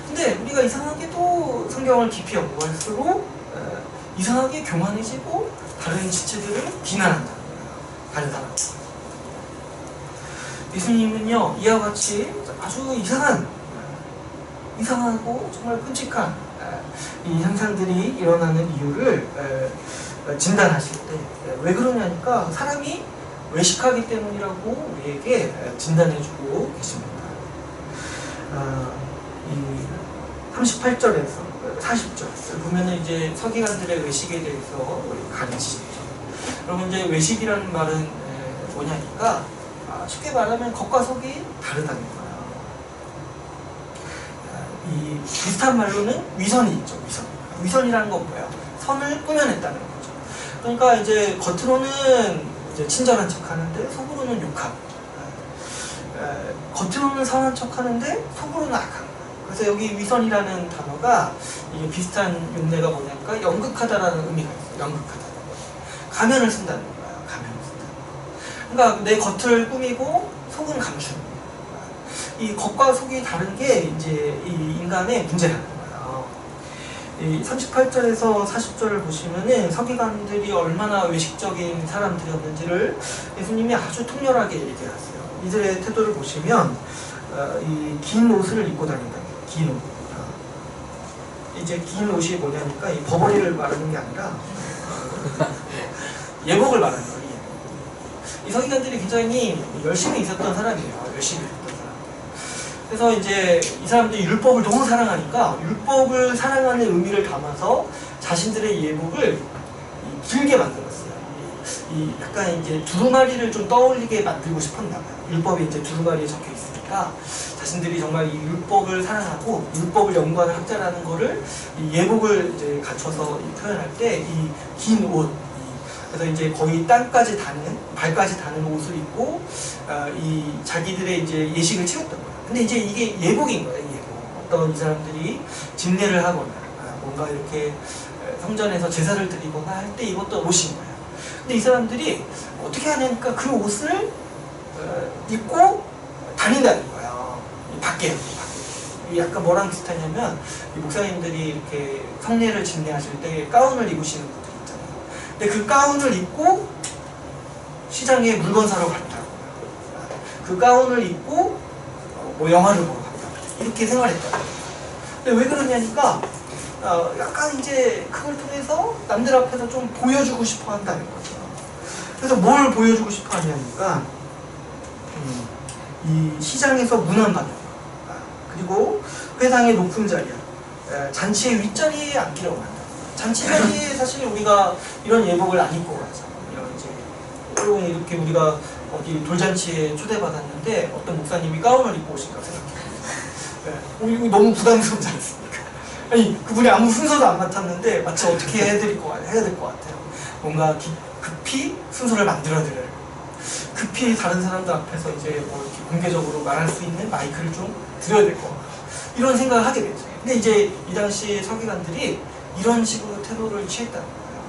근데 우리가 이상하게도 성경을 깊이 연구할수록 이상하게 교만해지고 다른 지체들을 비난한다는 거예요. 다른 사람들. 예수님은요, 이와 같이 아주 이상하고 정말 끔찍한 이 현상들이 일어나는 이유를 진단하실 때 왜 그러냐니까 사람이 외식하기 때문이라고 우리에게 진단해주고 계십니다. 이 38절에서 40절 보면은 이제 서기관들의 외식에 대해서 가르치시죠. 그러면 이제 외식이라는 말은 뭐냐니까 쉽게 말하면 겉과 속이 다르다는 거예요. 이 비슷한 말로는 위선이 있죠. 위선이라는 건 뭐야? 선을 꾸며냈다는 거죠. 그러니까 이제 겉으로는 이제 친절한 척하는데 속으로는 욕하고, 겉으로는 선한 척하는데 속으로는 악한. 그래서 여기 위선이라는 단어가 이게 비슷한 용례가 뭐냐니까 연극하다라는 의미가 있어요. 연극하다. 가면을 쓴다는 거예요. 가면을 쓴다. 그러니까 내 겉을 꾸미고 속은 감추는 거예요. 이 겉과 속이 다른 게 이제 이 인간의 문제라는 거예요. 이 38절에서 40절을 보시면은 서기관들이 얼마나 외식적인 사람들이었는지를 예수님이 아주 통렬하게 얘기하세요. 이들의 태도를 보시면 이 긴 옷을 입고 다닌다. 긴 옷. 이제 긴 옷이 뭐냐니까 이 버버리를 말하는 게 아니라 예복을 말하는 거예요. 이 서기관들이 굉장히 열심히 있었던 사람이에요. 열심히 있었던 사람. 그래서 이제 이 사람들이 율법을 너무 사랑하니까 율법을 사랑하는 의미를 담아서 자신들의 예복을 길게 만들었어요. 이 약간 이제 두루마리를 좀 떠올리게 만들고 싶었나 봐요. 율법이 이제 두루마리에 적혀 있으니까 자신들이 정말 이 율법을 사랑하고 율법을 연구하는 학자라는 거를 이 예복을 이제 갖춰서 표현할 때 이 긴 옷, 그래서 이제 거의 땅까지 닿는, 발까지 닿는 옷을 입고 이 자기들의 이제 예식을 치렀던 거예요. 근데 이제 이게 예복인 거예요. 예복. 어떤 이 사람들이 집례를 하거나 뭔가 이렇게 성전에서 제사를 드리거나 할 때 입었던 옷인 거예요. 근데 이 사람들이 어떻게 하냐니까 그 옷을 입고 다닌다는 거예요. 밖에. 약간 뭐랑 비슷하냐면 이 목사님들이 이렇게 성례를 집례하실 때 가운을 입으시는 분들 있잖아요. 근데 그 가운을 입고 시장에 물건 사러 갔다고. 그 가운을 입고 뭐 영화를 보러 갔다. 이렇게 생활했다고. 근데 왜 그러냐니까 약간 이제 그걸 통해서 남들 앞에서 좀 보여주고 싶어 한다는 거죠. 그래서 뭘 보여주고 싶어 하냐니까 이 시장에서 문안받는 거, 그리고 회당의 높은 자리야, 잔치의 윗자리에 앉기라고 한다. 잔치 자리에 사실 우리가 이런 예복을 안 입고 가죠. 이런 이제 이렇게 우리가 어디 돌잔치에 초대받았는데 어떤 목사님이 가운을 입고 오신다고 생각해요. 이거 너무 부담스럽지 않습니까? 아니 그분이 아무 순서도 안 맡았는데 마치 어떻게 해야 될 것 같아요. 뭔가 급히 순서를 만들어드려요. 급히 다른 사람들 앞에서 이제 뭐 이렇게 공개적으로 말할 수 있는 마이크를 좀 드려야 될 것 같아요. 이런 생각을 하게 되죠. 근데 이제 이 당시 서기관들이 이런 식으로 태도를 취했다는 거예요.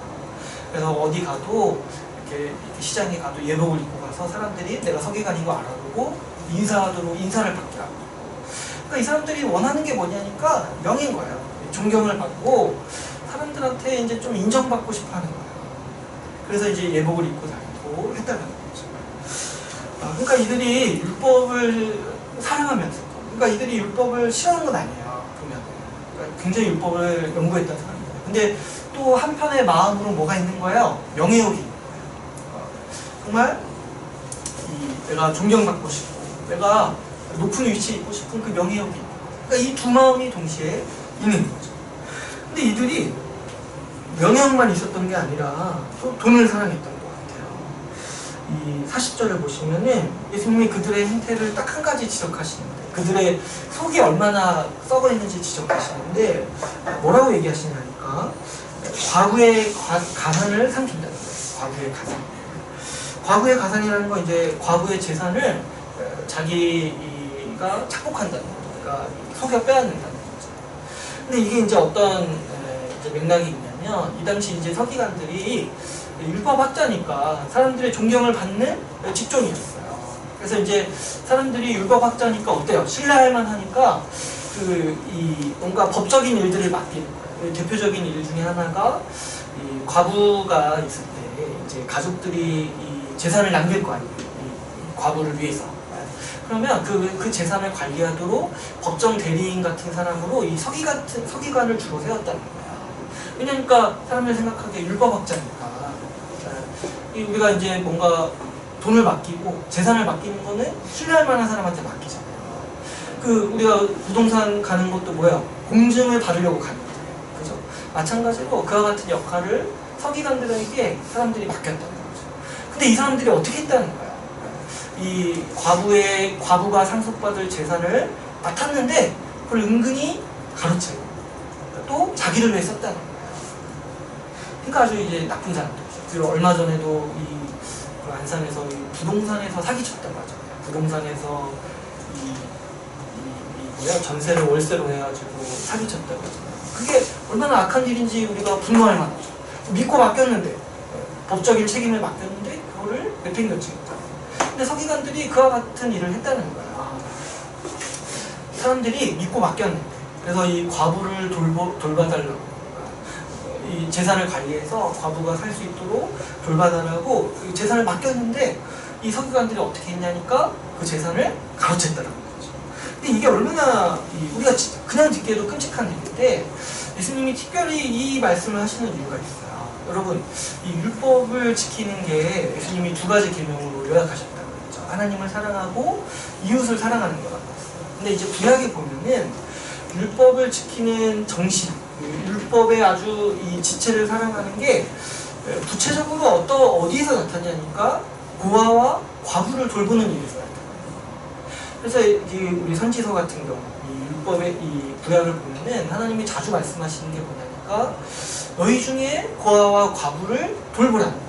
그래서 어디 가도 이렇게 시장에 가도 예복을 입고 가서 사람들이 내가 서기관인 거 알아보고 인사하도록 인사를 받게 하고. 그러니까 이 사람들이 원하는 게 뭐냐니까 명인 거예요. 존경을 받고 사람들한테 이제 좀 인정받고 싶어 하는 거예요. 그래서 이제 예복을 입고 다니고 했다는 거죠. 그러니까 이들이 율법을 사랑하면서. 그러니까 이들이 율법을 싫어하는 건 아니에요. 보면 그러니까 굉장히 율법을 연구했던 사람이에요. 근데 또 한편의 마음으로 뭐가 있는 거예요? 명예욕이 있는 거예요. 정말 내가 존경받고 싶고 내가 높은 위치에 있고 싶은 그 명예욕이 있는 거예요. 그러니까 이 두 마음이 동시에 있는 거죠. 근데 이들이 명예욕만 있었던 게 아니라 또 돈을 사랑했던 것 같아요. 이 40절을 보시면은 예수님이 그들의 행태를 딱 한 가지 지적하시는데, 그들의 속이 얼마나 썩어 있는지 지적하시는데 뭐라고 얘기하시냐니까 과부의 가산을 삼킨다는 거예요. 과부의 가산. 과부의 가산이라는 건 이제 과부의 재산을 자기가 착복한다는 거죠. 그러니까 속여 빼앗는다는 거죠. 근데 이게 이제 어떤 이제 맥락이 있냐면, 이 당시 이제 서기관들이 율법학자니까 사람들의 존경을 받는 직종이었어요. 그래서 이제 사람들이 율법학자니까 어때요? 신뢰할 만하니까 뭔가 법적인 일들을 맡기는 거예요. 대표적인 일 중에 하나가 이 과부가 있을 때 이제 가족들이 이 재산을 남길 거 아니에요. 이 과부를 위해서. 그러면 그 재산을 관리하도록 법정 대리인 같은 사람으로 이 서기관을 주로 세웠다는 거예요. 왜냐니까 사람들이 생각하기에 율법학자니까 우리가 이제 뭔가 돈을 맡기고 재산을 맡기는 거는 신뢰할 만한 사람한테 맡기잖아요. 우리가 부동산 가는 것도 뭐야? 공증을 받으려고 가는 거예요. 그죠? 마찬가지로 그와 같은 역할을 서기관들에게 사람들이 맡겼다는 거죠. 근데 이 사람들이 어떻게 했다는 거야? 이 과부가 상속받을 재산을 맡았는데 그걸 은근히 가로채고 또 자기를 위해 썼다는 거예요. 그러니까 아주 이제 나쁜 사람들이죠. 그리고 얼마 전에도 그 안산에서 부동산에서 사기쳤다고 하잖아요. 부동산에서 전세를 월세로 해가지고 사기쳤다고 하잖아요. 그게 얼마나 악한 일인지 우리가 분노할 만하죠. 믿고 맡겼는데, 법적인 책임을 맡겼는데 그거를 내팽겨치고. 근데 서기관들이 그와 같은 일을 했다는 거야. 사람들이 믿고 맡겼는데, 그래서 이 과부를 돌봐달라고, 이 재산을 관리해서 과부가 살 수 있도록 돌봐달라고 재산을 맡겼는데, 이 서기관들이 어떻게 했냐니까 그 재산을 가로챘다는 거죠. 근데 이게 얼마나 우리가 그냥 듣기에도 끔찍한 일인데, 예수님이 특별히 이 말씀을 하시는 이유가 있어요. 여러분, 이 율법을 지키는 게 예수님이 두 가지 계명으로 요약하셨다고 했죠. 하나님을 사랑하고 이웃을 사랑하는 거라고 했어요. 근데 이제 구약에 보면은 율법을 지키는 정신, 율법의 아주 이 지체를 사랑하는 게 구체적으로 어디에서 나타나냐니까 고아와 과부를 돌보는 일에서 나타나요. 그래서 우리 선지서 같은 경우 이 율법의 이 구약을 보면은 하나님이 자주 말씀하시는 게 뭐냐니까 너희 중에 고아와 과부를 돌보라는 거예요.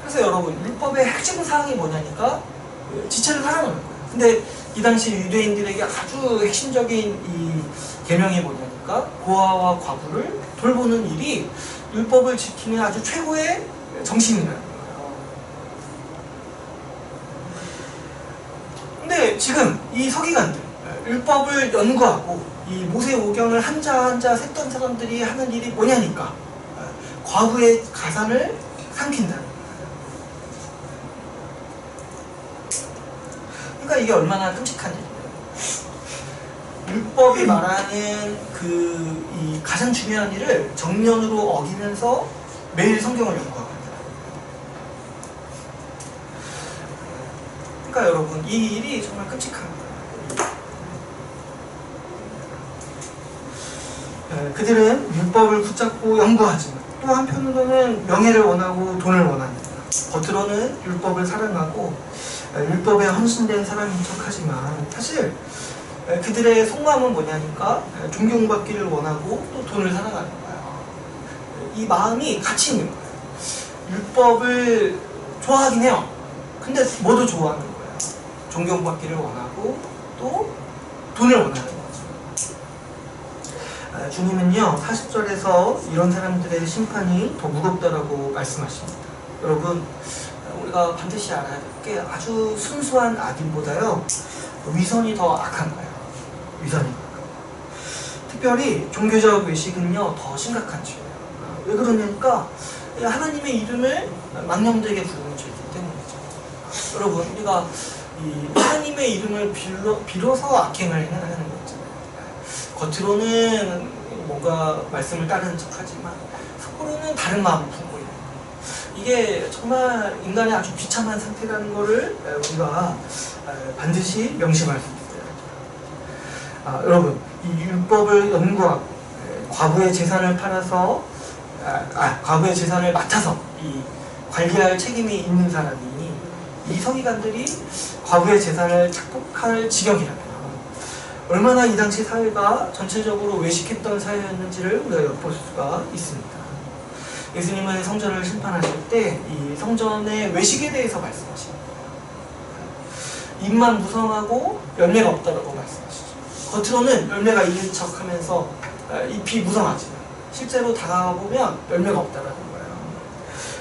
그래서 여러분, 율법의 핵심 사항이 뭐냐니까 지체를 사랑하는 거예요. 근데 이 당시 유대인들에게 아주 핵심적인 이 계명이 뭐냐니까 고아와 과부를 돌보는 일이 율법을 지키는 아주 최고의 정신이라는 거예요. 근데 지금 이 서기관들, 율법을 연구하고 이 모세오경을 한자 한자 셌던 사람들이 하는 일이 뭐냐니까 과부의 가산을 삼킨다는 거예요. 그러니까 이게 얼마나 끔찍한 일이에요. 율법이 말하는 이 가장 중요한 일을 정면으로 어기면서 매일 성경을 연구하고 있다. 그러니까 여러분, 이 일이 정말 끔찍한 거예요. 그들은 율법을 붙잡고 연구하지만 또 한편으로는 명예를 원하고 돈을 원합니다. 겉으로는 율법을 사랑하고 율법에 헌신된 사람인 척하지만 사실 그들의 속마음은 뭐냐니까 존경받기를 원하고 또 돈을 사랑하는 거예요. 이 마음이 같이 있는 거예요. 율법을 좋아하긴 해요. 근데 뭐도 좋아하는 거예요. 존경받기를 원하고 또 돈을 원하는 거죠. 주님은요 40절에서 이런 사람들의 심판이 더 무겁다라고 말씀하십니다. 여러분, 우리가 반드시 알아야 될 게 아주 순수한 악인보다요 위선이 더 악한 거예요. 위선이. 특별히 종교적 외식은요 더 심각한 죄예요. 왜 그러냐니까 하나님의 이름을 망령되게 부르는 죄이기 때문이죠. 여러분, 우리가 이 하나님의 이름을 빌어서 악행을 행하는 거잖아요. 겉으로는 뭔가 말씀을 따르는 척하지만 속으로는 다른 마음을 품고 있는 거예요. 이게 정말 인간의 아주 비참한 상태라는 것을 우리가 반드시 명심할 수 있어요. 여러분, 이 율법을 연구하고 과부의 재산을 팔아서 과부의 재산을 맡아서 이 관리할 책임이 있는 사람이 이 서기관들이 과부의 재산을 착복할 지경이라면 얼마나 이 당시 사회가 전체적으로 외식했던 사회였는지를 우리가 엿볼 수가 있습니다. 예수님은 성전을 심판하실 때 이 성전의 외식에 대해서 말씀하십니다. 잎만 무성하고 열매가 없다라고 말씀하시죠. 겉으로는 열매가 있는 척하면서 잎이 무성하지만 실제로 다가보면 열매가 없다라는 거예요.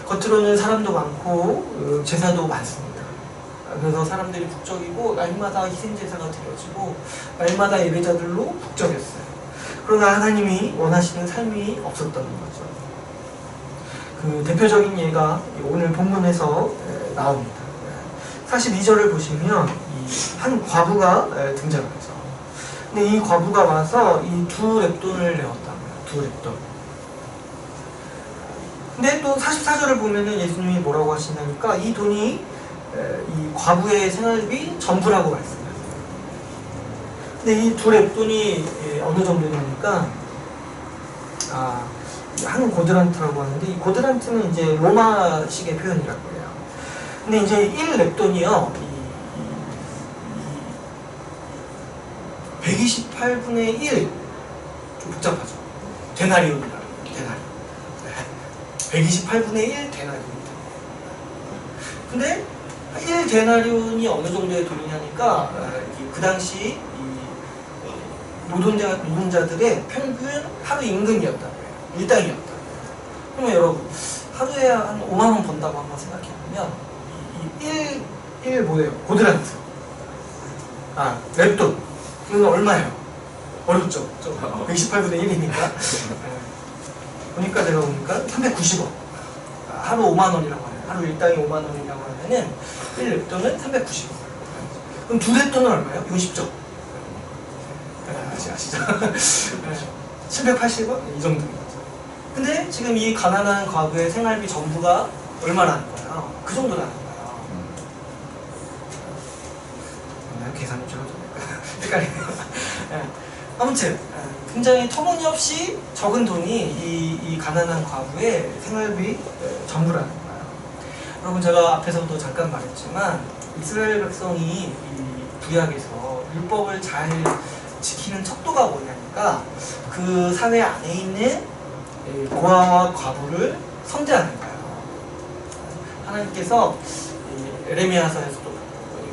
겉으로는 사람도 많고 제사도 많습니다. 그래서 사람들이 북적이고 날마다 희생제사가 드려지고 날마다 예배자들로 북적였어요. 그러나 하나님이 원하시는 삶이 없었던 거죠. 그 대표적인 예가 오늘 본문에서 나옵니다. 42절을 보시면 한 과부가 등장하죠. 근데 이 과부가 와서 이 2렙돈을 내었다고요. 2렙돈. 근데 또 44절을 보면은 예수님이 뭐라고 하시냐니까 이 돈이 이 과부의 생활비 전부라고 말씀하세요. 근데 이 2렙돈이 어느 정도냐니까 한 고드란트라고 하는데 이 고드란트는 이제 로마식의 표현이라고 해요. 근데 이제 1렙돈이요 128분의 1 좀 복잡하죠. 데나리온이라고 해요. 데나리온. 128분의 1 데나리온입니다. 근데 1데나리온이 어느 정도의 돈이냐니까 그 당시 노동자들의 평균 하루 임금이었다고 해요. 일당이었다고 해요. 그러면 여러분 하루에 한 5만원 번다고 한번 생각해보면 이 뭐예요? 고드란트 렙돈 이건 얼마예요? 어렵죠? 128분의 1이니까 보니까 제가 보니까 390원 하루 5만원이라고 해요. 하루 일당이 5만원이라고 하면은 1렙돈은 390원. 그럼 2렙돈은 얼마예요? 이거 쉽죠? 아시죠? 780원? 이 정도인 거죠. 근데 지금 이 가난한 과부의 생활비 전부가 얼마라는 거예요? 그 정도라는 거예요. 계산이 좀 헷갈리네요. 아무튼 굉장히 터무니없이 적은 돈이 이 가난한 과부의 생활비 전부라는 거예요. 여러분 제가 앞에서도 잠깐 말했지만 이스라엘 백성이 이 구약에서 율법을 잘 지키는 척도가 뭐냐니까 그 사회 안에 있는 고아와 과부를 선대하는 거예요. 하나님께서 에레미야서에서도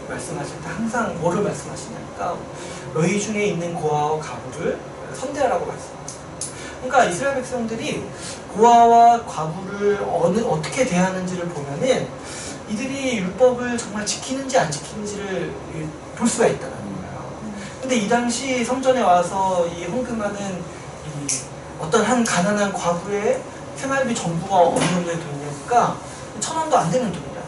말씀하실 때 항상 뭐를 말씀하시냐니까 너희 중에 있는 고아와 과부를 선대하라고 말씀하세요. 그러니까 이스라엘 백성들이 고아와 과부를 어떻게 대하는지를 보면은 이들이 율법을 정말 지키는지 안 지키는지를 볼 수가 있다는 거예요. 근데 이 당시 성전에 와서 이 헌금하는 어떤 한 가난한 과부의 생활비 전부가 어느 정도의 돈이니까 1,000원도 안 되는 돈이라는 거예요.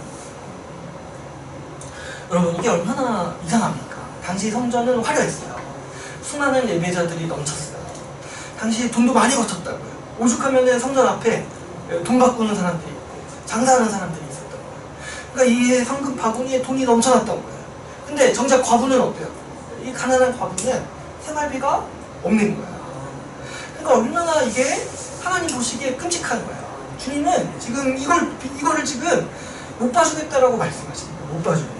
여러분 이게 얼마나 이상합니까? 당시 성전은 화려했어요. 수많은 예배자들이 넘쳤어요. 당시 돈도 많이 거쳤다고요. 오죽하면 성전 앞에 돈 바꾸는 사람들이 있고 장사하는 사람들이 있었던 거예요. 그러니까 이 성금 바구니에 돈이 넘쳐났던 거예요. 근데 정작 과부는 어때요? 이 가난한 과부는 생활비가 없는 거예요. 그러니까 얼마나 이게 하나님 보시기에 끔찍한 거예요. 주님은 지금 이거를 지금 못 봐주겠다라고 말씀하십니다. 못 봐주겠다.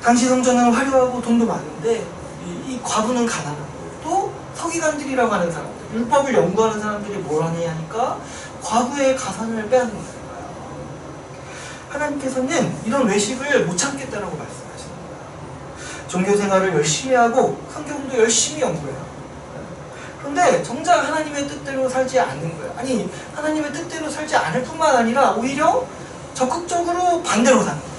당시 성전은 화려하고 돈도 많은데 이 과부는 가난하고 또 서기관들이라고 하는 사람들, 율법을 연구하는 사람들이 뭘 하느냐니까 과부의 가산을 빼앗는 거예요. 하나님께서는 이런 외식을 못 참겠다라고 말씀하시는 거예요. 종교생활을 열심히 하고 성경도 열심히 연구해요. 그런데 정작 하나님의 뜻대로 살지 않는 거예요. 아니 하나님의 뜻대로 살지 않을 뿐만 아니라 오히려 적극적으로 반대로 사는 거예요.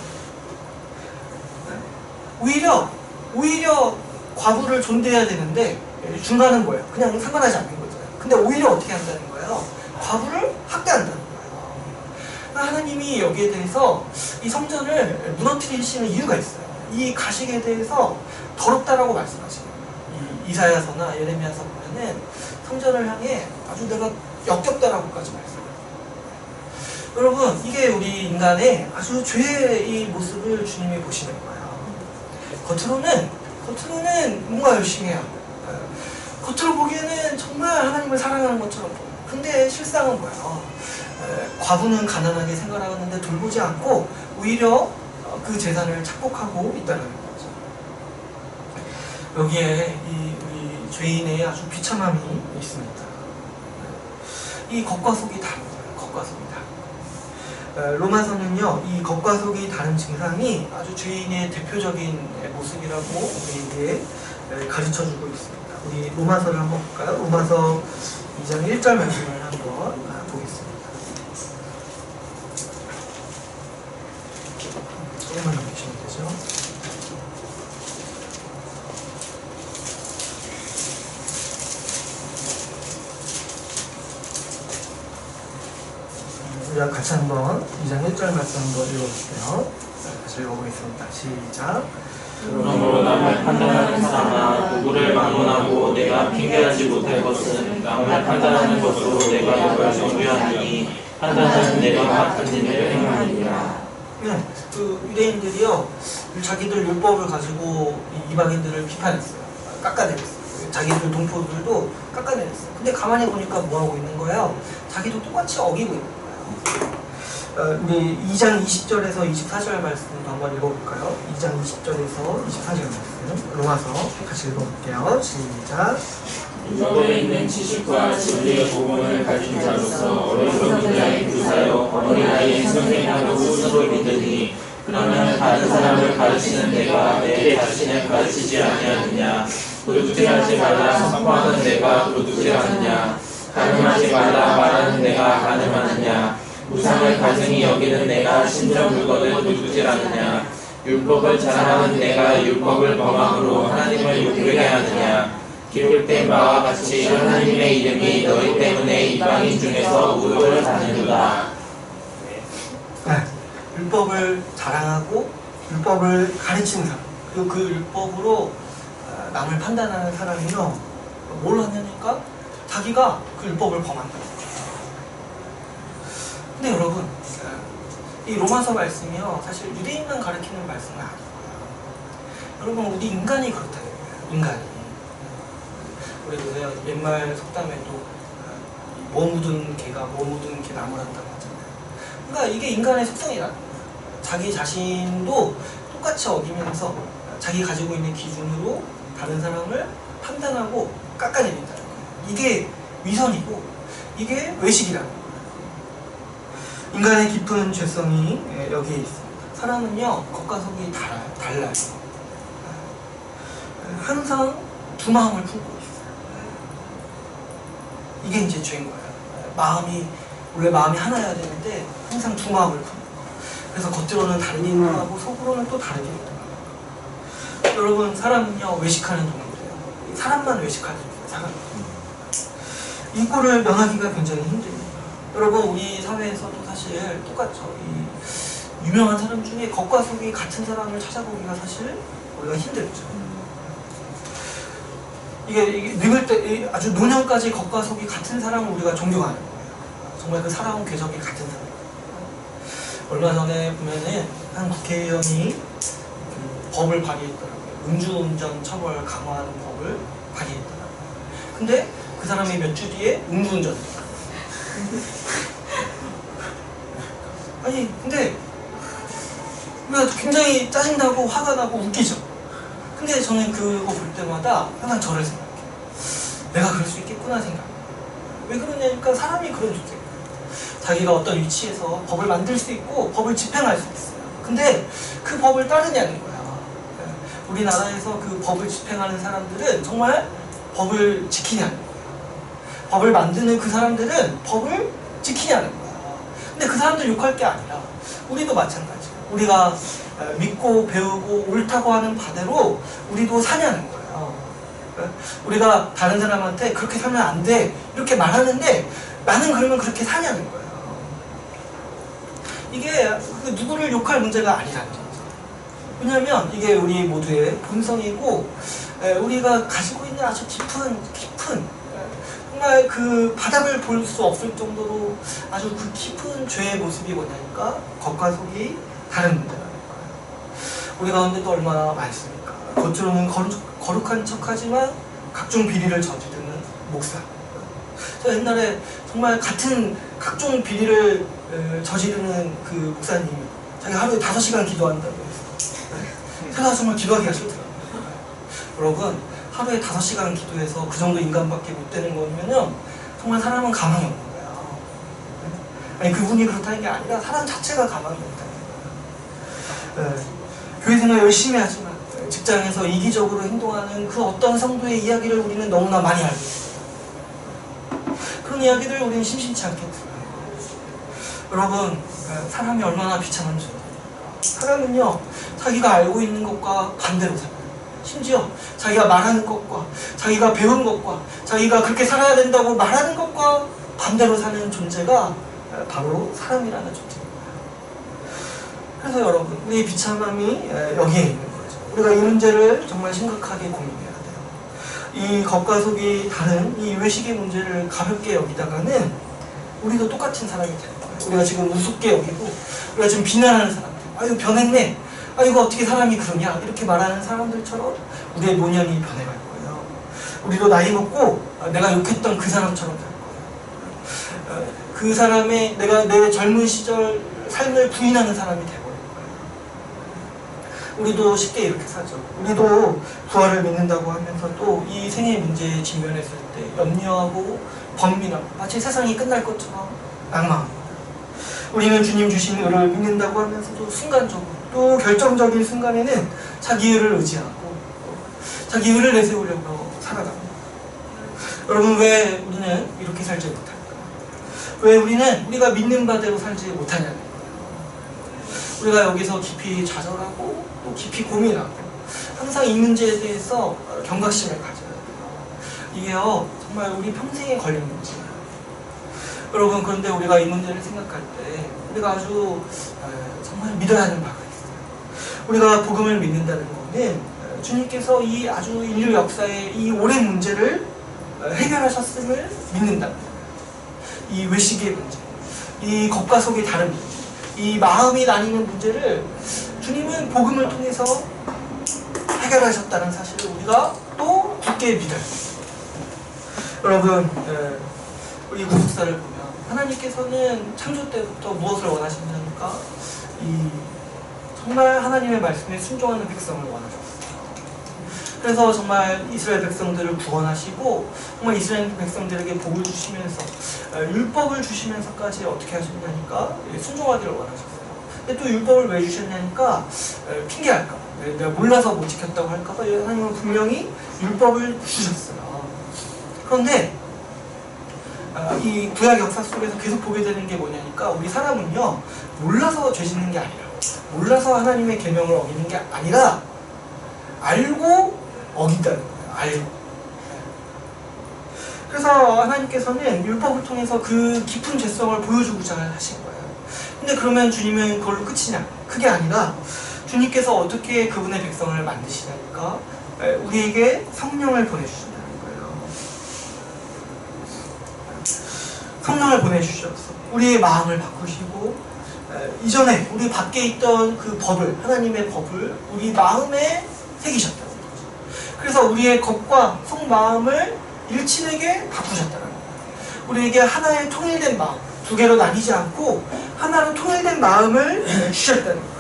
오히려 과부를 존대해야 되는데 중간은 뭐예요? 그냥 상관하지 않는 거잖아요. 근데 오히려 어떻게 한다는 거예요? 과부를 학대한다는 거예요. 하나님이 여기에 대해서 이 성전을 무너뜨리시는 이유가 있어요. 이 가식에 대해서 더럽다라고 말씀하시는 거예요. 이사야서나 예레미야서 보면은 성전을 향해 아주 내가 역겹다라고까지 말씀해요. 여러분, 이게 우리 인간의 아주 죄의 이 모습을 주님이 보시는 거예요. 겉으로는 뭔가 열심히 해요. 겉으로 보기에는 정말 하나님을 사랑하는 것처럼 보여요. 근데 실상은 뭐예요? 과부는 가난하게 생활하는데 돌보지 않고 오히려 그 재산을 착복하고 있다는 거죠. 여기에 우리 죄인의 아주 비참함이 있습니다. 이 겉과 속이 다른 거예요. 겉과 속이 다른 거예요. 로마서는요, 이 겉과 속이 다른 증상이 아주 죄인의 대표적인 모습이라고 우리에게 가르쳐주고 있습니다. 우리 로마서를 한번 볼까요? 로마서 2장 1절 말씀을 한번 보겠습니다. 조금만 넘기시면 되죠. 우리가 같이 한번 2장 1절 말씀 한번 읽어볼게요. 다시 읽어보겠습니다. 시작. 그러므로 남을 판단하는 사람아, 누구를 막론하고 내가 핑계하지 못할 것은 남을 판단하는 것으로 내가 너를 정죄하니 판단은 내가 맡은 일을 행하느니라. 네, 그 유대인들이요, 자기들 율법을 가지고 이방인들을 비판했어요. 깎아내렸어요. 자기들 동포들도 깎아내렸어요. 근데 가만히 보니까 뭐하고 있는 거예요? 자기도 똑같이 어기고 있는 거예요. 우리 2장 20절에서 24절 말씀도 한번 읽어볼까요? 2장 20절에서 24절 말씀 로마서 같이 읽어볼게요. 시작. 너에 있는 지식과 진리의 복음을 가진 자로서 어리석은 자의 교사여 어린아이의 선생님하고 스스로 믿으니 그러면 다른 사람을 가르치는 내가 내 자신을 가르치지 아니하느냐. 도둑질하지 말라 선포하는 내가 도둑질하느냐. 간음하지 말라 말하는 내가 간음하느냐. 우상을 가증히 여기는 내가 신전 물건을 도둑질하느냐. 율법을 자랑하는 내가 율법을 범함으로 하나님을 욕되게 하느냐. 기록된 바와 같이 하나님의 이름이 너희 때문에 이방인 중에서 우를 받는도다. 율법을 자랑하고 율법을 가르치는 사람, 그리고 그 율법으로 남을 판단하는 사람이요, 뭘 하냐니까 자기가 그 율법을 범한다. 근데 여러분, 이 로마서 말씀이요, 사실 유대인만 가르치는 말씀은 아니고요. 여러분, 우리 인간이 그렇다는 거예요. 인간이. 우리 그래요, 옛말 속담에도 뭐 묻은 개가 뭐 묻은 개 나무란다고 하잖아요. 그러니까 이게 인간의 속성이라는 거예요. 자기 자신도 똑같이 어기면서 자기 가지고 있는 기준으로 다른 사람을 판단하고 깎아내린다는 거예요. 이게 위선이고 이게 외식이라는 거예요. 인간의 깊은 죄성이 여기에 있습니다. 사람은요, 겉과 속이 달라요. 항상 두 마음을 품고 있어요. 이게 이제 죄인 거예요. 원래 마음이 하나여야 되는데 항상 두 마음을 품고, 그래서 겉으로는 다르게 행동하고 속으로는 또 다르게 행동하고. 여러분, 사람은요, 외식하는 동물이에요. 사람만 외식할 수 있어요. 사람. 이 꼴을 면하기가 굉장히 힘듭니다. 여러분, 우리 사회에서도 사실 똑같죠. 이 유명한 사람 중에 겉과 속이 같은 사람을 찾아보기가 사실 우리가 힘들죠. 이게 늙을 때 아주 노년까지 겉과 속이 같은 사람을 우리가 존경하는 거예요. 정말 그 살아온 궤적이 같은 사람. 얼마 전에 보면은 한 국회의원이 그 법을 발의했더라고요. 음주운전 처벌 강화하는 법을 발의했더라고요. 근데 그 사람이 몇 주 뒤에 음주운전했어요. 아니, 근데 굉장히 짜증나고 화가 나고 웃기죠. 근데 저는 그거 볼 때마다 항상 저를 생각해요. 내가 그럴 수 있겠구나 생각해요. 왜 그러냐니까 사람이 그런 존재예요. 자기가 어떤 위치에서 법을 만들 수 있고 법을 집행할 수 있어요. 근데 그 법을 따르냐는 거야. 우리나라에서 그 법을 집행하는 사람들은 정말 법을 지키냐는 거예요. 법을 만드는 그 사람들은 법을 지키냐는 거야. 근데 그 사람들 욕할 게 아니라 우리도 마찬가지예요. 우리가 믿고 배우고 옳다고 하는 바대로 우리도 사냐는 거예요. 우리가 다른 사람한테 그렇게 살면 안 돼 이렇게 말하는데 나는 그러면 그렇게 사냐는 거예요. 이게 그 누구를 욕할 문제가 아니라는 거죠. 왜냐하면 이게 우리 모두의 본성이고 우리가 가지고 있는 아주 깊은 정말 그 바닥을 볼 수 없을 정도로 아주 그 깊은 죄의 모습이 뭐냐니까 겉과 속이 다른 문제라는 거예요. 우리 가운데도 얼마나 많습니까? 겉으로는 거룩한 척하지만 각종 비리를 저지르는 목사. 저 옛날에 정말 같은 각종 비리를 저지르는 그 목사님이 자기 하루에 5시간 기도한다고 했어요. 제가 정말 기도하기가 싫더라고요. 여러분, 하루에 5시간 기도해서 그 정도 인간밖에 못 되는 거면요, 정말 사람은 가망이 없는 거예요. 아니, 그분이 그렇다는 게 아니라 사람 자체가 가망이 없다는 거예요. 교회 생활 열심히 하지만 직장에서 이기적으로 행동하는 그 어떤 성도의 이야기를 우리는 너무나 많이 알고 있어요. 그런 이야기들 우리는 심심치 않게 들어요. 여러분, 사람이 얼마나 비참한 존재입니까? 사람은요, 자기가 알고 있는 것과 반대로 살아요. 심지어 자기가 말하는 것과 자기가 배운 것과 자기가 그렇게 살아야 된다고 말하는 것과 반대로 사는 존재가 바로 사람이라는 존재입니다. 그래서 여러분, 우리의 비참함이 여기에 있는 거죠. 우리가 이 문제를 정말 심각하게 고민해야 돼요. 이 겉과 속이 다른 이 외식의 문제를 가볍게 여기다가는 우리도 똑같은 사람이 되는 거예요. 우리가 지금 우습게 여기고 우리가 지금 비난하는 사람들, 아유 변했네, 아 이거 어떻게 사람이 그러냐, 이렇게 말하는 사람들처럼 우리의 노년이 변해갈 거예요. 우리도 나이 먹고 내가 욕했던 그 사람처럼 될 거예요. 그 사람의 내가 내 젊은 시절 삶을 부인하는 사람이 되버릴 거예요. 우리도 쉽게 이렇게 사죠. 우리도 부활을 믿는다고 하면서도 이 생의 문제에 직면했을 때 염려하고 번민하고 마치 세상이 끝날 것처럼 낭망합니다. 우리는 주님 주신 의를 믿는다고 하면서도 순간적으로 또 결정적인 순간에는 자기 의를 의지하고 자기 의를 내세우려고 살아갑니다. 여러분, 왜 우리는 이렇게 살지 못할까? 왜 우리는 우리가 믿는 바대로 살지 못하냐는 거예요. 우리가 여기서 깊이 좌절하고 또 깊이 고민하고 항상 이 문제에 대해서 경각심을 가져야 돼요. 이게요, 정말 우리 평생에 걸린 문제예요. 여러분, 그런데 우리가 이 문제를 생각할 때 우리가 아주 정말 믿어야 하는 바가 있어요. 우리가 복음을 믿는다는 것은 주님께서 이 아주 인류 역사의 이 오랜 문제를 해결하셨음을 믿는다는 거예요. 이 외식의 문제, 이 겉과 속이 다른 문제, 이 마음이 나뉘는 문제를 주님은 복음을 통해서 해결하셨다는 사실을 우리가 또 굳게 믿어요. 여러분, 우리 구속사를 보면 하나님께서는 창조 때부터 무엇을 원하시냐니까 정말 하나님의 말씀에 순종하는 백성을 원하셨어요. 그래서 정말 이스라엘 백성들을 구원하시고 정말 이스라엘 백성들에게 복을 주시면서 율법을 주시면서까지 어떻게 하셨냐니까 순종하기를 원하셨어요. 근데 또 율법을 왜 주셨냐니까 핑계할까, 내가 몰라서 못 지켰다고 할까봐 하나님은 분명히 율법을 주셨어요. 그런데 이 구약 역사 속에서 계속 보게 되는 게 뭐냐니까 우리 사람은요, 몰라서 죄 짓는 게 아니라, 몰라서 하나님의 계명을 어기는 게 아니라 알고 어긴다는 거예요. 알고. 그래서 하나님께서는 율법을 통해서 그 깊은 죄성을 보여주고자 하신 거예요. 근데 그러면 주님은 그걸로 끝이냐? 그게 아니라 주님께서 어떻게 그분의 백성을 만드시냐니까 우리에게 성령을 보내주신다는 거예요. 성령을 보내주셔서 우리의 마음을 바꾸시고 이전에 우리 밖에 있던 그 법을, 하나님의 법을 우리 마음에 새기셨다는 거죠. 그래서 우리의 겉과 속마음을 일치되게 바꾸셨다는 거예요. 우리에게 하나의 통일된 마음, 두 개로 나뉘지 않고 하나로 통일된 마음을 주셨다는 거예요.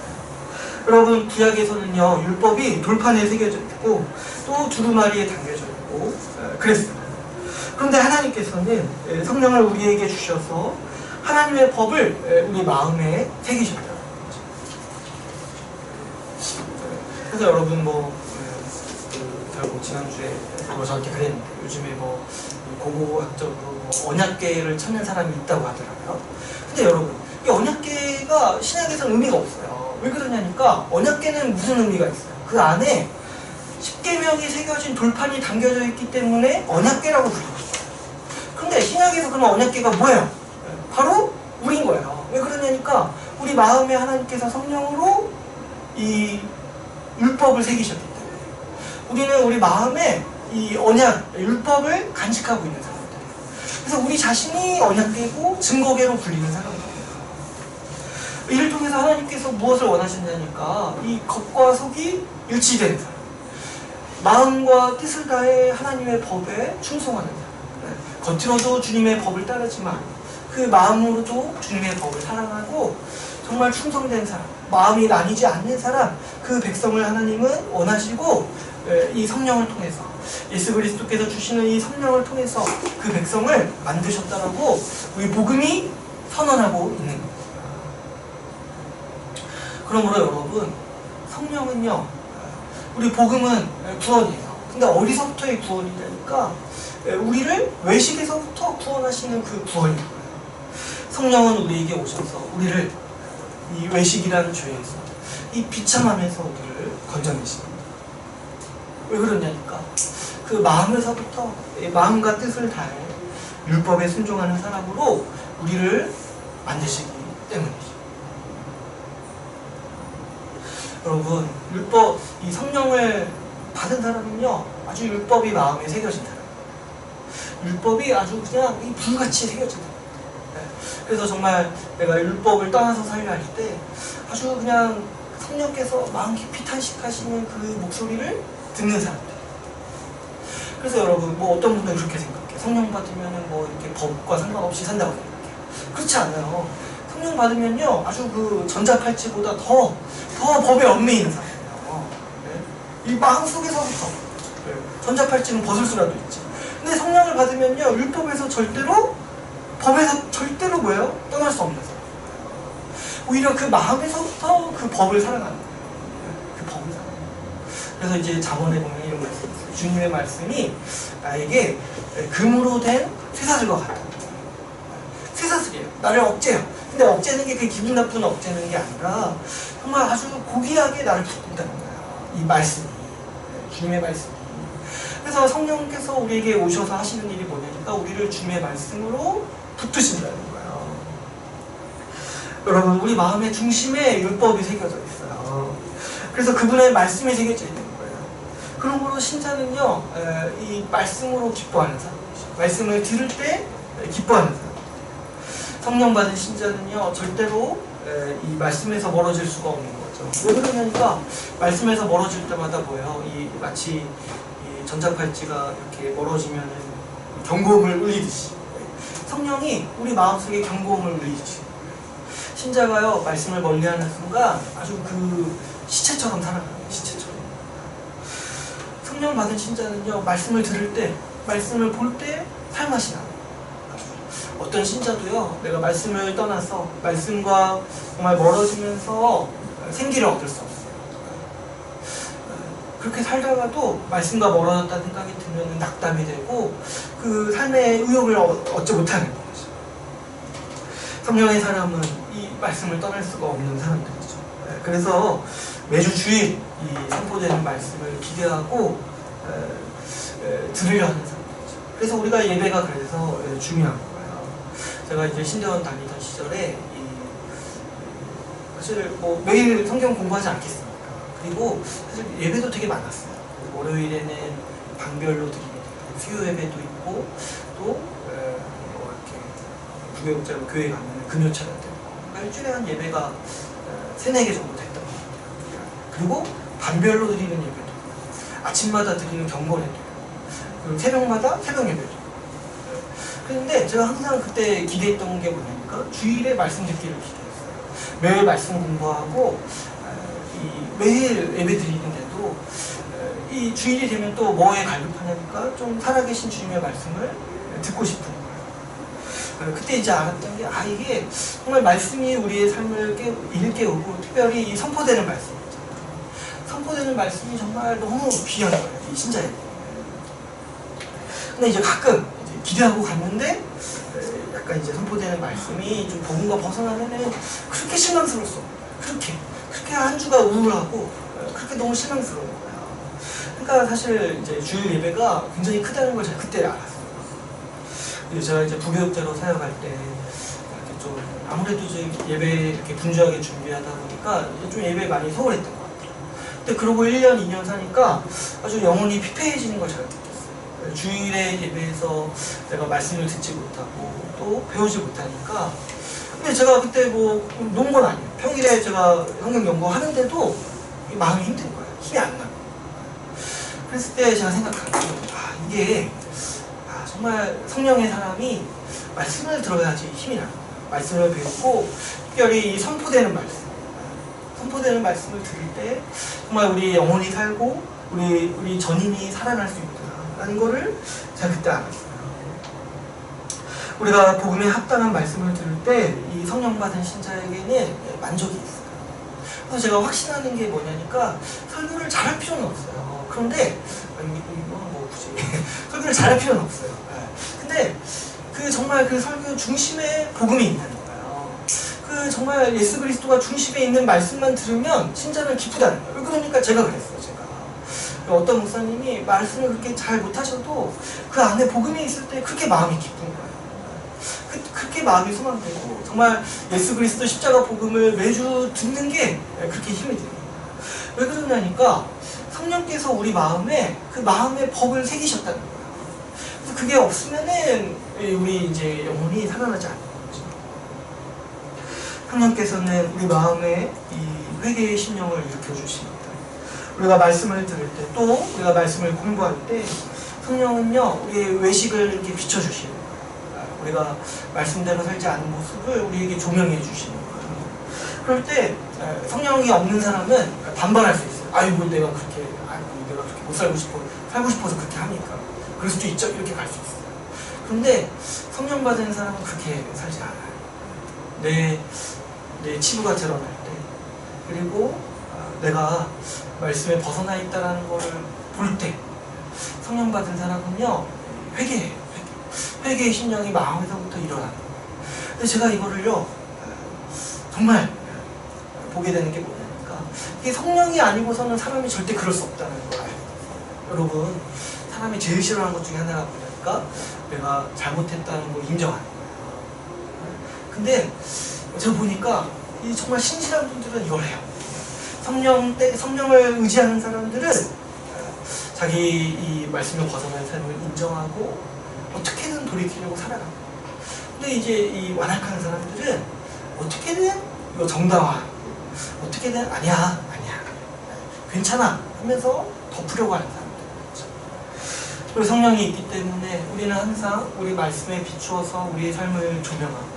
여러분, 구약에서는요, 율법이 돌판에 새겨져 있고 또 두루마리에 담겨져 있고 그랬어요. 그런데 하나님께서는 성령을 우리에게 주셔서 하나님의 법을 우리 마음에 새기셨다는 거죠. 그래서 여러분, 결국 지난주에 저한테 그랬는데 요즘에 고고학적으로 언약계를 찾는 사람이 있다고 하더라고요. 근데 여러분, 이 언약계가 신약에서는 의미가 없어요. 왜 그러냐니까 언약계는 무슨 의미가 있어요? 그 안에 10계명이 새겨진 돌판이 담겨져 있기 때문에 언약계라고 부르는 거예요. 그런데 신약에서 그러면 언약계가 뭐예요? 바로 우린 거예요. 왜 그러냐니까 우리 마음에 하나님께서 성령으로 이 율법을 새기셨기 때문에 우리는 우리 마음에 이 언약, 율법을 간직하고 있는 사람들이에요. 그래서 우리 자신이 언약되고 증거계로 불리는 사람들이에요. 이를 통해서 하나님께서 무엇을 원하신다니까 이 겉과 속이 일치되는 사람, 마음과 뜻을 다해 하나님의 법에 충성하는 사람, 겉으로도 주님의 법을 따르지만 그 마음으로도 주님의 법을 사랑하고 정말 충성된 사람, 마음이 나뉘지 않는 사람, 그 백성을 하나님은 원하시고 이 성령을 통해서 예수 그리스도께서 주시는 이 성령을 통해서 그 백성을 만드셨다라고 우리 복음이 선언하고 있는 겁니다. 그러므로 여러분, 성령은요, 우리 복음은 구원이에요. 근데 어디서부터의 구원이라니까 우리를 외식에서부터 구원하시는 그 구원이에요. 성령은 우리에게 오셔서 우리를 이 외식이라는 죄에서 이 비참함에서 우리를 건져내십니다. 왜 그러냐니까 그 마음에서부터 마음과 뜻을 다해 율법에 순종하는 사람으로 우리를 만드시기 때문이죠. 여러분, 율법, 이 성령을 받은 사람은요, 아주 율법이 마음에 새겨진 사람. 율법이 아주 그냥 이 불같이 새겨진 사람. 그래서 정말 내가 율법을 떠나서 살려 할 때 아주 그냥 성령께서 마음 깊이 탄식하시는 그 목소리를 듣는 사람들. 그래서 여러분, 뭐 어떤 분들은 그렇게 생각해요. 성령 받으면은 뭐 이렇게 법과 상관없이 산다고 생각해요. 그렇지 않아요. 성령 받으면요, 아주 그 전자팔찌보다 더 법에 얽매이는 사람이에요. 네? 이 마음 속에서부터. 네. 전자팔찌는 벗을 수라도 있지. 근데 성령을 받으면요, 율법에서 절대로, 법에서 절대로 뭐예요? 떠날 수 없는 사람. 오히려 그 마음에서부터 그 법을 사랑하는 거예요. 그 법을 사랑하는 거예요. 그래서 이제 잠언에 보면 이런 말씀이 있어요. 주님의 말씀이 나에게 금으로 된 쇠사슬과 같다. 쇠사슬이에요. 나를 억제해요. 근데 억제는 게 그 기분 나쁜 억제는 게 아니라 정말 아주 고귀하게 나를 붙든다는 거예요. 이 말씀이. 주님의 말씀이. 그래서 성령께서 우리에게 오셔서 하시는 일이 뭐냐니까 우리를 주님의 말씀으로 붙드신다는 거예요. 여러분, 우리 마음의 중심에 율법이 새겨져 있어요. 그래서 그분의 말씀이 새겨져 있는 거예요. 그러므로 신자는요, 이 말씀으로 기뻐하는 사람이죠. 말씀을 들을 때 기뻐하는 사람. 성령 받은 신자는요, 절대로 이 말씀에서 멀어질 수가 없는 거죠. 왜 그러냐니까 말씀에서 멀어질 때마다 뭐예요? 마치 이 전자팔찌가 이렇게 멀어지면은 경고음을 울리듯이 성령이 우리 마음속에 경고음을 울리듯이 신자가요, 말씀을 멀리하는 순간 아주 그 시체처럼 살아가요. 시체처럼. 성령 받은 신자는요, 말씀을 들을 때, 말씀을 볼 때 살맛이 나요. 어떤 신자도요, 내가 말씀을 떠나서 말씀과 정말 멀어지면서 생기를 얻을 수 없어요. 그렇게 살다가도 말씀과 멀어졌다는 생각이 들면 낙담이 되고 그 삶의 의욕을 얻지 못하는 거죠. 성령의 사람은 이 말씀을 떠날 수가 없는 사람들이죠. 그래서 매주 주일 이 선포되는 말씀을 기대하고 들으려 하는 사람들이죠. 그래서 우리가 예배가 그래서 중요한 거예요. 제가 이제 신대원 다니던 시절에 사실 뭐 매일 성경 공부하지 않겠습니까? 그리고 사실 예배도 되게 많았어요. 월요일에는 방별로 드리게 되고 수요 예배도 있고 또 뭐 이렇게 부교육자로 교회 가면 금요차가 되고 그러니까 일주일에 한 예배가 3-4개 정도 됐던 것 같아요. 그리고 반별로 드리는 예배도 있고 아침마다 드리는 경건회도 있고 그리고 새벽마다 새벽 예배도 있고. 그런데 제가 항상 그때 기대했던 게 뭐냐니까 주일에 말씀 듣기를 기대했어요. 매일 말씀 공부하고 매일 예배 드리는데도 이 주일이 되면 또 뭐에 갈급하냐니까 좀 살아계신 주님의 말씀을 듣고 싶은 거예요. 그때 이제 알았던 게 이게 정말 말씀이 우리의 삶을 일깨우고 특별히 이 선포되는 말씀 있잖아요. 선포되는 말씀이 정말 너무 귀한 거예요. 이 신자에게. 근데 이제 가끔 기대하고 갔는데 약간 이제 선포되는 말씀이 좀 복음과 벗어나면은 그렇게 실망스러웠어. 그렇게 한 주가 우울하고 그렇게 너무 실망스러운 거예요. 그러니까 사실 이제 주일 예배가 굉장히 크다는 걸 제가 그때 알았어요. 제가 이제 부교육자로 사역할 때 이렇게 좀 아무래도 좀 예배 이렇게 분주하게 준비하다 보니까 좀 예배 많이 소홀했던 것 같아요. 근데 그러고 1년, 2년 사니까 아주 영혼이 피폐해지는 걸 잘 느꼈어요. 주일에 예배에서 내가 말씀을 듣지 못하고 또 배우지 못하니까. 근데 제가 그때 뭐 논 건 아니에요. 평일에 제가 성경 연구하는데도 마음이 힘든 거예요. 힘이 안 나요. 그랬을 때 제가 생각한 게 이게 정말 성령의 사람이 말씀을 들어야지 힘이 나요. 말씀을 배우고 특별히 이 선포되는 말씀을 들을 때 정말 우리 영혼이 살고 우리 전인이 살아날 수 있구나라는 거를 제가 그때 알았어요. 우리가 복음에 합당한 말씀을 들을 때 이 성령 받은 신자에게는 만족이 있어요. 그래서 제가 확신하는 게 뭐냐니까 설교를 잘할 필요는 없어요. 그런데 뭐 굳이 설교를 잘할 필요는 없어요. 근데 정말 그 설교 중심에 복음이 있는 거예요. 정말 예수 그리스도가 중심에 있는 말씀만 들으면 신자는 기쁘다는 거예요. 그러니까 제가 그랬어요. 어떤 목사님이 말씀을 그렇게 잘 못하셔도 그 안에 복음이 있을 때 그렇게 마음이 기쁜 거예요. 그렇게 마음이 소망되고 정말 예수 그리스도 십자가 복음을 매주 듣는 게 그렇게 힘이 됩니다. 왜 그러냐니까 성령께서 우리 마음에 그 마음의 법을 새기셨다는 거예요. 그래서 그게 없으면은 우리 이제 영혼이 살아나지 않는 거죠. 성령께서는 우리 마음에 이 회개의 심령을 일으켜 주십니다. 우리가 말씀을 들을 때 또 우리가 말씀을 공부할 때 성령은요 우리의 외식을 이렇게 비춰주시는 거예요. 우리가 말씀대로 살지 않은 모습을 우리에게 조명해 주시는 거예요. 그럴 때 성령이 없는 사람은 반발할 수 있어요. 아이고 내가 그렇게 못 살고 싶어서 그렇게 합니까? 그럴 수도 있죠. 이렇게 갈 수 있어요. 그런데 성령 받은 사람은 그렇게 살지 않아요. 내 치부가 드러날 때 그리고 내가 말씀에 벗어나 있다는 것을 볼 때 성령 받은 사람은요 회개해요. 회개의 심령이 마음에서부터 일어나는 거예요. 근데 제가 이거를요 정말 보게 되는 게 뭐냐니까 이게 성령이 아니고서는 사람이 절대 그럴 수 없다는 거예요. 여러분 사람이 제일 싫어하는 것 중에 하나가 뭐냐니까 내가 잘못했다는 걸 인정하는 거예요. 근데 제가 보니까 이 정말 신실한 분들은 이걸 해요. 성령을 의지하는 사람들은 자기 이 말씀에 벗어난 삶을 인정하고 어떻게든 돌이키려고 살아갑니다. 근데 이제 이 완악한 사람들은 어떻게든 이거 정당화, 어떻게든 아니야, 괜찮아 하면서 덮으려고 하는 사람들. 그리고 성령이 있기 때문에 우리는 항상 우리 말씀에 비추어서 우리의 삶을 조명하고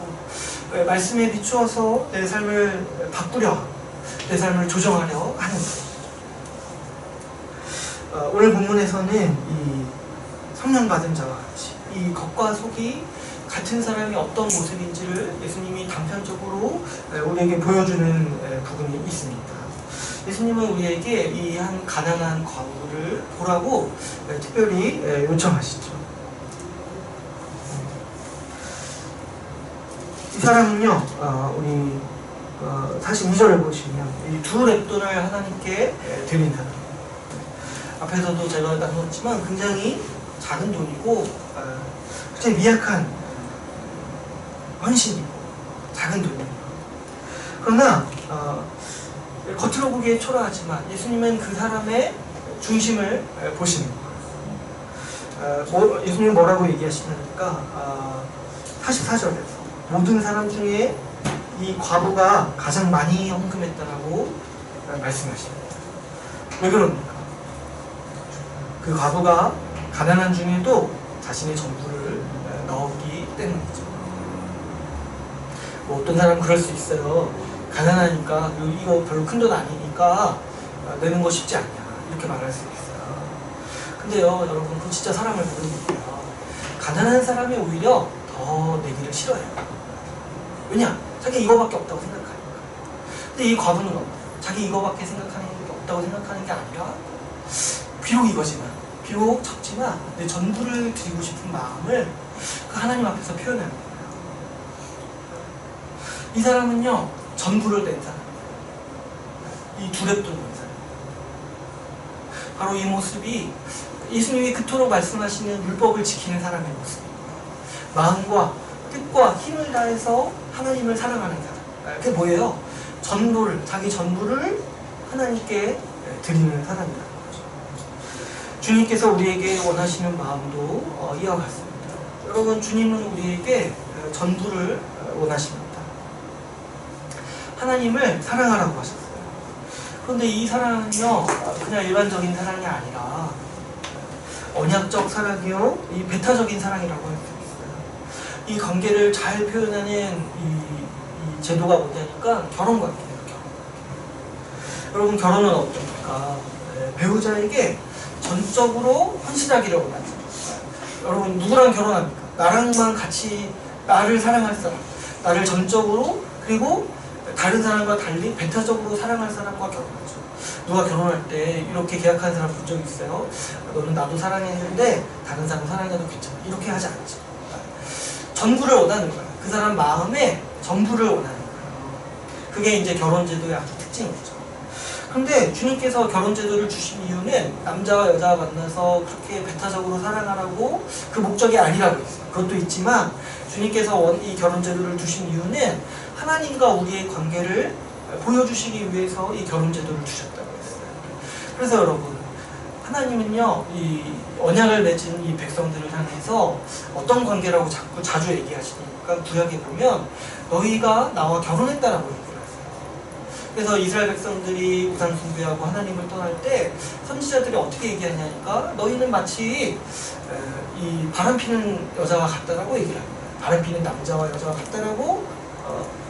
말씀에 비추어서 내 삶을 바꾸려 하고 내 삶을 조정하려 하는 거예요. 오늘 본문에서는 이 성령 받은 자와 같이 이 겉과 속이 같은 사람이 어떤 모습인지를 예수님이 단편적으로 우리에게 보여주는 부분이 있습니다. 예수님은 우리에게 이 한 가난한 과부를 보라고 특별히 요청하시죠. 이 사람은요, 우리 42절을 보시면 이 두 렙돈을 하나님께 드린 사람. 앞에서도 제가 나눴지만 굉장히 작은 돈이고 굉장히 미약한 헌신이고 작은 돈이에요. 그러나 겉으로 보기에 초라하지만 예수님은 그 사람의 중심을 보시는 거예요. 예수님은 뭐라고 얘기하시냐니까 44절에서 모든 사람 중에 이 과부가 가장 많이 헌금했다라고 말씀하십니다. 왜 그럽니까? 그 과부가 가난한 중에도 자신의 전부를 넣었기 때문이죠. 뭐 어떤 사람은 그럴 수 있어요. 가난하니까 이거 별로 큰 돈 아니니까 내는 거 쉽지 않냐 이렇게 말할 수 있어요. 근데요 여러분 그건 진짜 사람을 모르는 거예요. 가난한 사람이 오히려 더 내기를 싫어해요. 왜냐? 자기 이거밖에 없다고 생각하니까. 근데 이 과부는 어때요? 자기 이거밖에 생각하는 게 없다고 생각하는 게 아니라 비록 이거지만 비록 적지만 내 전부를 드리고 싶은 마음을 그 하나님 앞에서 표현하는 거예요. 이 사람은요 전부를 낸 사람, 이 두 렙돈 낸 사람. 바로 이 모습이 예수님이 그토록 말씀하시는 율법을 지키는 사람의 모습입니다. 마음과 뜻과 힘을 다해서 하나님을 사랑하는 사람. 그게 뭐예요? 자기 전부를 하나님께 드리는 사람이라는 거죠. 주님께서 우리에게 원하시는 마음도 이와 같습니다. 여러분, 주님은 우리에게 전부를 원하십니다. 하나님을 사랑하라고 하셨어요. 그런데 이 사랑은요, 그냥 일반적인 사랑이 아니라 언약적 사랑이요, 이 배타적인 사랑이라고 할 수 있어요. 이 관계를 잘 표현하는 이 제도가 뭐냐니까 결혼관계예요. 여러분, 결혼은 어떻습니까? 배우자에게 전적으로 헌신하기를 원하죠. 여러분, 누구랑 결혼합니까? 나랑만 같이 나를 사랑할 사람, 나를 전적으로, 그리고 다른 사람과 달리 배타적으로 사랑할 사람과 결혼하죠. 누가 결혼할 때 이렇게 계약한 사람 본 적 있어요? 너는 나도 사랑했는데 다른 사람 사랑해도 괜찮아. 이렇게 하지 않죠. 전부를 원하는 거야. 그 사람 마음에 전부를 원하는 거예요. 그게 이제 결혼제도의 아주 특징이죠. 그런데 주님께서 결혼제도를 주신 이유는 남자와 여자가 만나서 그렇게 배타적으로 사랑하라고 그 목적이 아니라고 했어요. 그것도 있지만 주님께서 이 결혼제도를 주신 이유는 하나님과 우리의 관계를 보여주시기 위해서 이 결혼제도를 주셨다고 했어요. 그래서 여러분, 하나님은요, 이 언약을 맺은 이 백성들을 향해서 어떤 관계라고 자주 얘기하시니까 구약에 보면 너희가 나와 결혼했다라고 얘기를 하세요. 그래서 이스라엘 백성들이 우상 숭배하고 하나님을 떠날 때 선지자들이 어떻게 얘기하냐니까 너희는 마치 이 바람피는 여자와 같다라고 얘기를 합니다. 바람피는 남자와 여자와 같다라고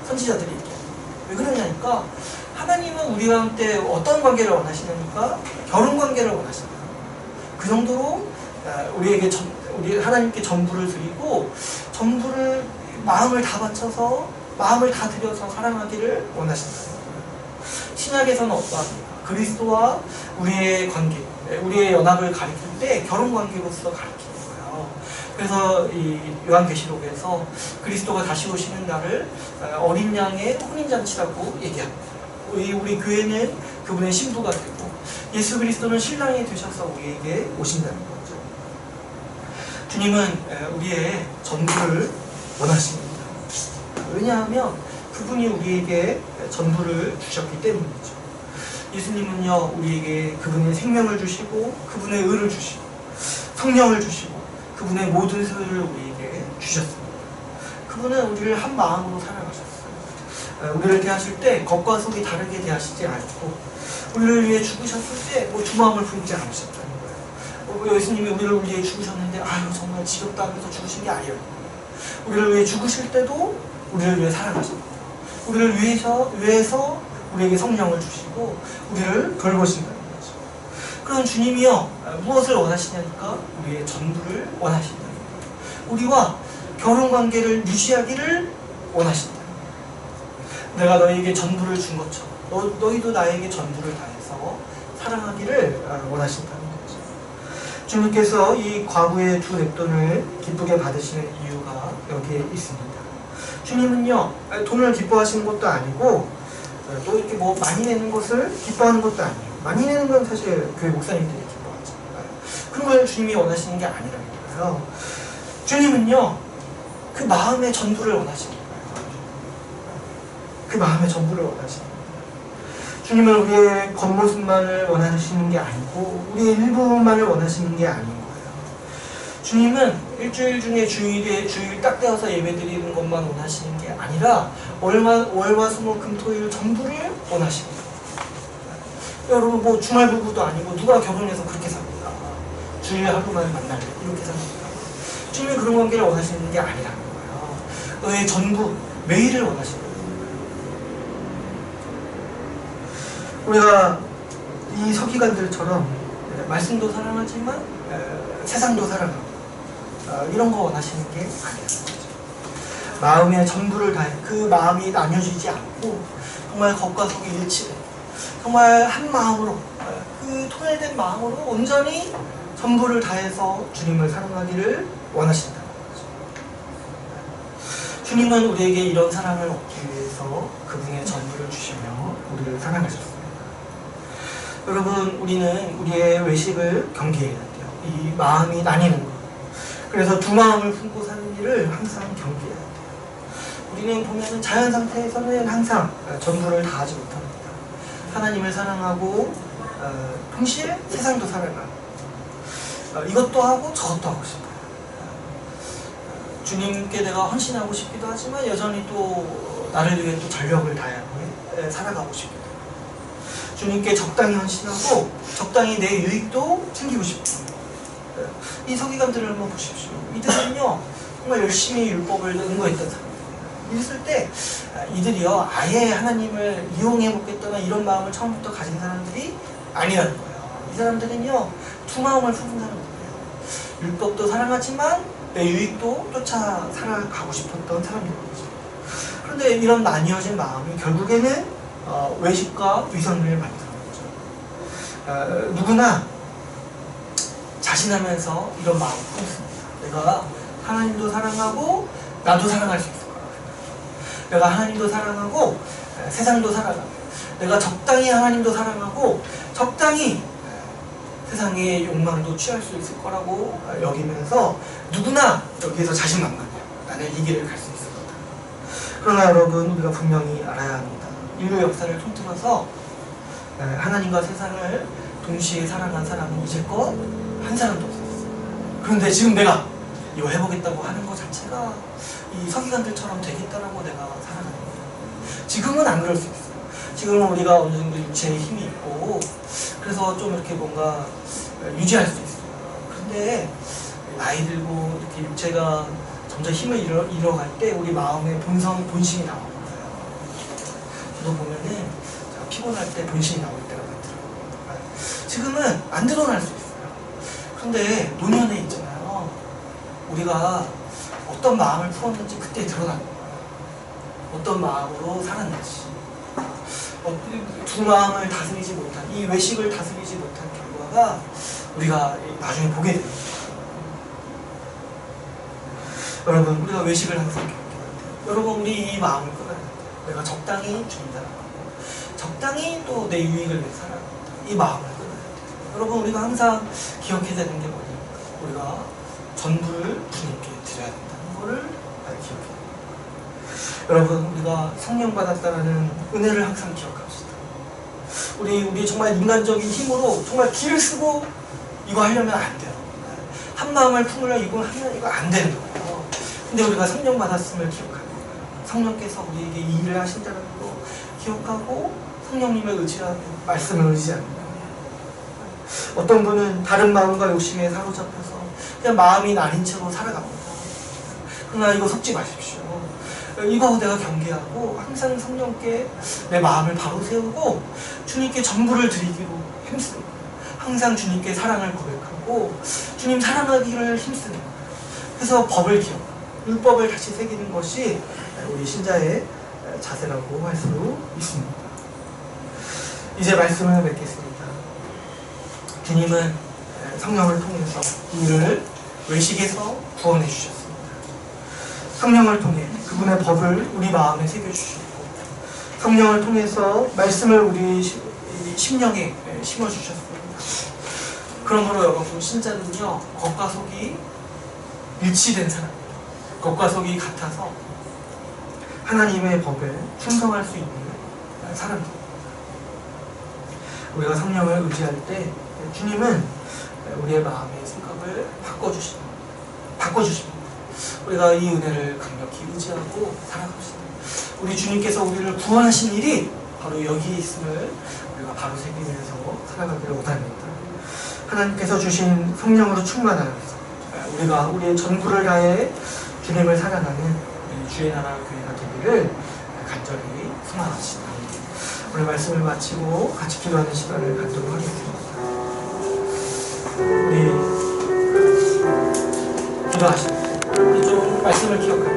선지자들이 얘기합니다. 왜 그러냐니까 하나님은 우리와 함께 어떤 관계를 원하시냐니까 결혼 관계를 원하신다. 그 정도로 우리 하나님께 전부를 드리고 전부를 마음을 다 바쳐서 마음을 다 들여서 사랑하기를 원하신다. 신약에서는 어떠합니까? 그리스도와 우리의 관계, 우리의 연합을 가리킬 때 결혼 관계로서 가리키는 거예요. 그래서 이 요한계시록에서 그리스도가 다시 오시는 날을 어린 양의 혼인잔치라고 얘기합니다. 우리 교회는 그분의 신부가 되고 예수 그리스도는 신랑이 되셔서 우리에게 오신다는 거죠. 주님은 우리의 전부를 원하십니다. 왜냐하면 그분이 우리에게 전부를 주셨기 때문이죠. 예수님은요, 우리에게 그분의 생명을 주시고 그분의 의를 주시고 성령을 주시고 그분의 모든 소유를 우리에게 주셨습니다. 그분은 우리를 한 마음으로 사랑하셨어요. 우리를 대하실 때 겉과 속이 다르게 대하시지 않고 우리를 위해 죽으셨을 때 뭐 두 마음을 품지 않으셨다는 거예요. 예수님이 우리를 위해 죽으셨는데 아유 정말 지겹다 하면서 죽으신 게 아니에요. 우리를 위해 죽으실 때도 우리를 위해 사랑하셨고 우리를 위해서 우리에게 성령을 주시고 우리를 돌보신다는 거죠. 그럼 주님이요 무엇을 원하시냐니까 우리의 전부를 원하신다는 거예요. 우리와 결혼관계를 유지하기를 원하신다. 내가 너희에게 전부를 준 것처럼 너희도 나에게 전부를 다해서 사랑하기를 원하신다는 거죠. 주님께서 이 과부의 두 뎁돈을 기쁘게 받으시는 이유가 여기에 있습니다. 주님은요 돈을 기뻐하시는 것도 아니고 또 이렇게 뭐 많이 내는 것을 기뻐하는 것도 아니에요. 많이 내는 건 사실 교회 목사님들이 기뻐하죠. 그런 걸 주님이 원하시는 게 아니라는 거예요. 주님은요 그 마음의 전부를 원하시는 거예요. 그 마음의 전부를 원하시는 거예요. 주님은 우리의 겉모습만을 원하시는 게 아니고 우리의 일부만을 원하시는 게 아닌 거예요. 주님은 일주일 중에 주일 딱 떼어서 예배드리는 것만 원하시는 게 아니라 월화 수목 금토일 전부를 원하시는 거예요. 여러분 뭐 주말 부부도 아니고 누가 결혼해서 그렇게 삽니까? 주일 하루만 만날래 이렇게 삽니까? 주님이 그런 관계를 원하시는 게 아니라는 거예요. 너의 전부 매일을 원하시는 거예요. 우리가 이 서기관들처럼 말씀도 사랑하지만 세상도 사랑하고 이런 거 원하시는 게 아니라는 거죠. 마음의 전부를 다해 그 마음이 나뉘어지지 않고 정말 겉과 속이 일치돼 정말 한 마음으로 그 통일된 마음으로 온전히 전부를 다해서 주님을 사랑하기를 원하신다는 거죠. 주님은 우리에게 이런 사랑을 얻기 위해서 그분의 전부를 주시며 우리를 사랑하셨습니다. 여러분 우리는 우리의 외식을 경계해야 돼요. 이 마음이 나뉘는 거. 그래서 두 마음을 품고 사는 일을 항상 경계해야 돼요. 우리는 보면은 자연 상태에서는 항상 전부를 다하지 못합니다. 하나님을 사랑하고 동시에 세상도 사랑하고 이것도 하고 저것도 하고 싶어요. 주님께 내가 헌신하고 싶기도 하지만 여전히 또 나를 위해 또 전력을 다하고 살아가고 싶기도 해요. 주님께 적당히 헌신하고 적당히 내 유익도 챙기고 싶어요. 이 서기관들을 한번 보십시오. 이들은요 정말 열심히 율법을 응거했던 사람들이에요. 이랬을 때 이들이요 아예 하나님을 이용해 먹겠다나 이런 마음을 처음부터 가진 사람들이 아니라는 거예요. 이 사람들은요 두 마음을 품은 사람들이에요. 율법도 사랑하지만 내 유익도 쫓아 살아가고 싶었던 사람들이죠. 그런데 이런 나뉘어진 마음이 결국에는 외식과 위선을 만드는 거죠. 누구나 자신하면서 이런 마음을 품습니다. 내가 하나님도 사랑하고 나도 사랑할 수 있을 거라고 생각해요. 내가 하나님도 사랑하고 세상도 사랑하고 내가 적당히 하나님도 사랑하고 적당히 세상의 욕망도 취할 수 있을 거라고 여기면서 누구나 여기에서 자신만만해요. 나는 이 길을 갈 수 있을 거다. 그러나 여러분 우리가 분명히 알아야 합니다. 인류 역사를 통틀어서 하나님과 세상을 동시에 사랑한 사람은 이제껏 한 사람도 없었어요. 그런데 지금 내가 이거 해보겠다고 하는 것 자체가 이 서기관들처럼 되겠다라고 내가 살아가는 거예요. 지금은 안 그럴 수 있어요. 지금은 우리가 어느 정도 육체에 힘이 있고 그래서 좀 이렇게 뭔가 유지할 수 있어요. 그런데 나이 들고 이렇게 육체가 점점 힘을 잃어갈 때 우리 마음의 본심이 나오는 거예요. 저도 보면은 피곤할 때 본심이 나올 때가 많더라고요. 지금은 안 드러날 수 있어요. 그런데 노년에 있잖아요. 우리가 어떤 마음을 품었는지 그때 드러나는 거예요. 어떤 마음으로 살았는지. 두 마음을 다스리지 못한, 이 외식을 다스리지 못한 결과가 우리가 나중에 보게 됩니다. 여러분, 우리가 외식을 항상 겪게 돼요. 여러분, 우리 이 마음을 끊어야 돼요. 내가 적당히 주님 사랑하고 적당히 또 내 유익을 위해 살아가고 이 마음을 끊어야 돼요. 여러분, 우리가 항상 기억해야 되는 게 뭐냐면 우리가 전부를 주님께 드려야 된다는 거를 기억해야 돼요. 여러분, 우리가 성령 받았다는 은혜를 항상 기억합시다. 우리 정말 인간적인 힘으로 정말 기를 쓰고 이거 하려면 안 돼요. 한 마음을 품으려 이거 하면 이거 안 되는 거예요. 근데 우리가 성령 받았음을 기억하는 거예요. 성령께서 우리에게 이 일을 하신다는 거 기억하고 성령님을 의지하고 말씀을 의지하는 거예요. 어떤 분은 다른 마음과 욕심에 사로잡혀서 그냥 마음이 나린 채로 살아갑니다. 그러나 이거 속지 마십시오. 이거 내가 경계하고 항상 성령께 내 마음을 바로 세우고 주님께 전부를 드리기로 힘쓰는 거예요. 항상 주님께 사랑을 고백하고 주님 사랑하기를 힘쓰는 거예요. 그래서 법을 기억하고 율법을 다시 새기는 것이 우리 신자의 자세라고 할 수 있습니다. 이제 말씀을 맺겠습니다. 주님은 성령을 통해서 우리를 외식에서 구원해 주셨습니다. 성령을 통해 그분의 법을 우리 마음에 새겨주셨고 성령을 통해서 말씀을 우리 심령에 심어주셨습니다. 그러므로 여러분 신자는요 겉과 속이 일치된 사람, 겉과 속이 같아서 하나님의 법에 충성할 수 있는 사람들. 우리가 성령을 의지할 때 주님은 우리의 마음의 생각을 바꿔주십니다. 우리가 이 은혜를 강력히 의지하고 살아갑시다. 우리 주님께서 우리를 구원하신 일이 바로 여기에 있음을 우리가 바로 새기면서 살아가기를 원합니다. 하나님께서 주신 성령으로 충만하여서 우리가 우리의 전부를 다해 주님을 사랑하는 주의 나라 교회가 되기를 간절히 소망합시다. 오늘 말씀을 마치고 같이 기도하는 시간을 갖도록 하겠습니다. 우리 기도하십니다. 우리 좀 말씀을 기억합니다.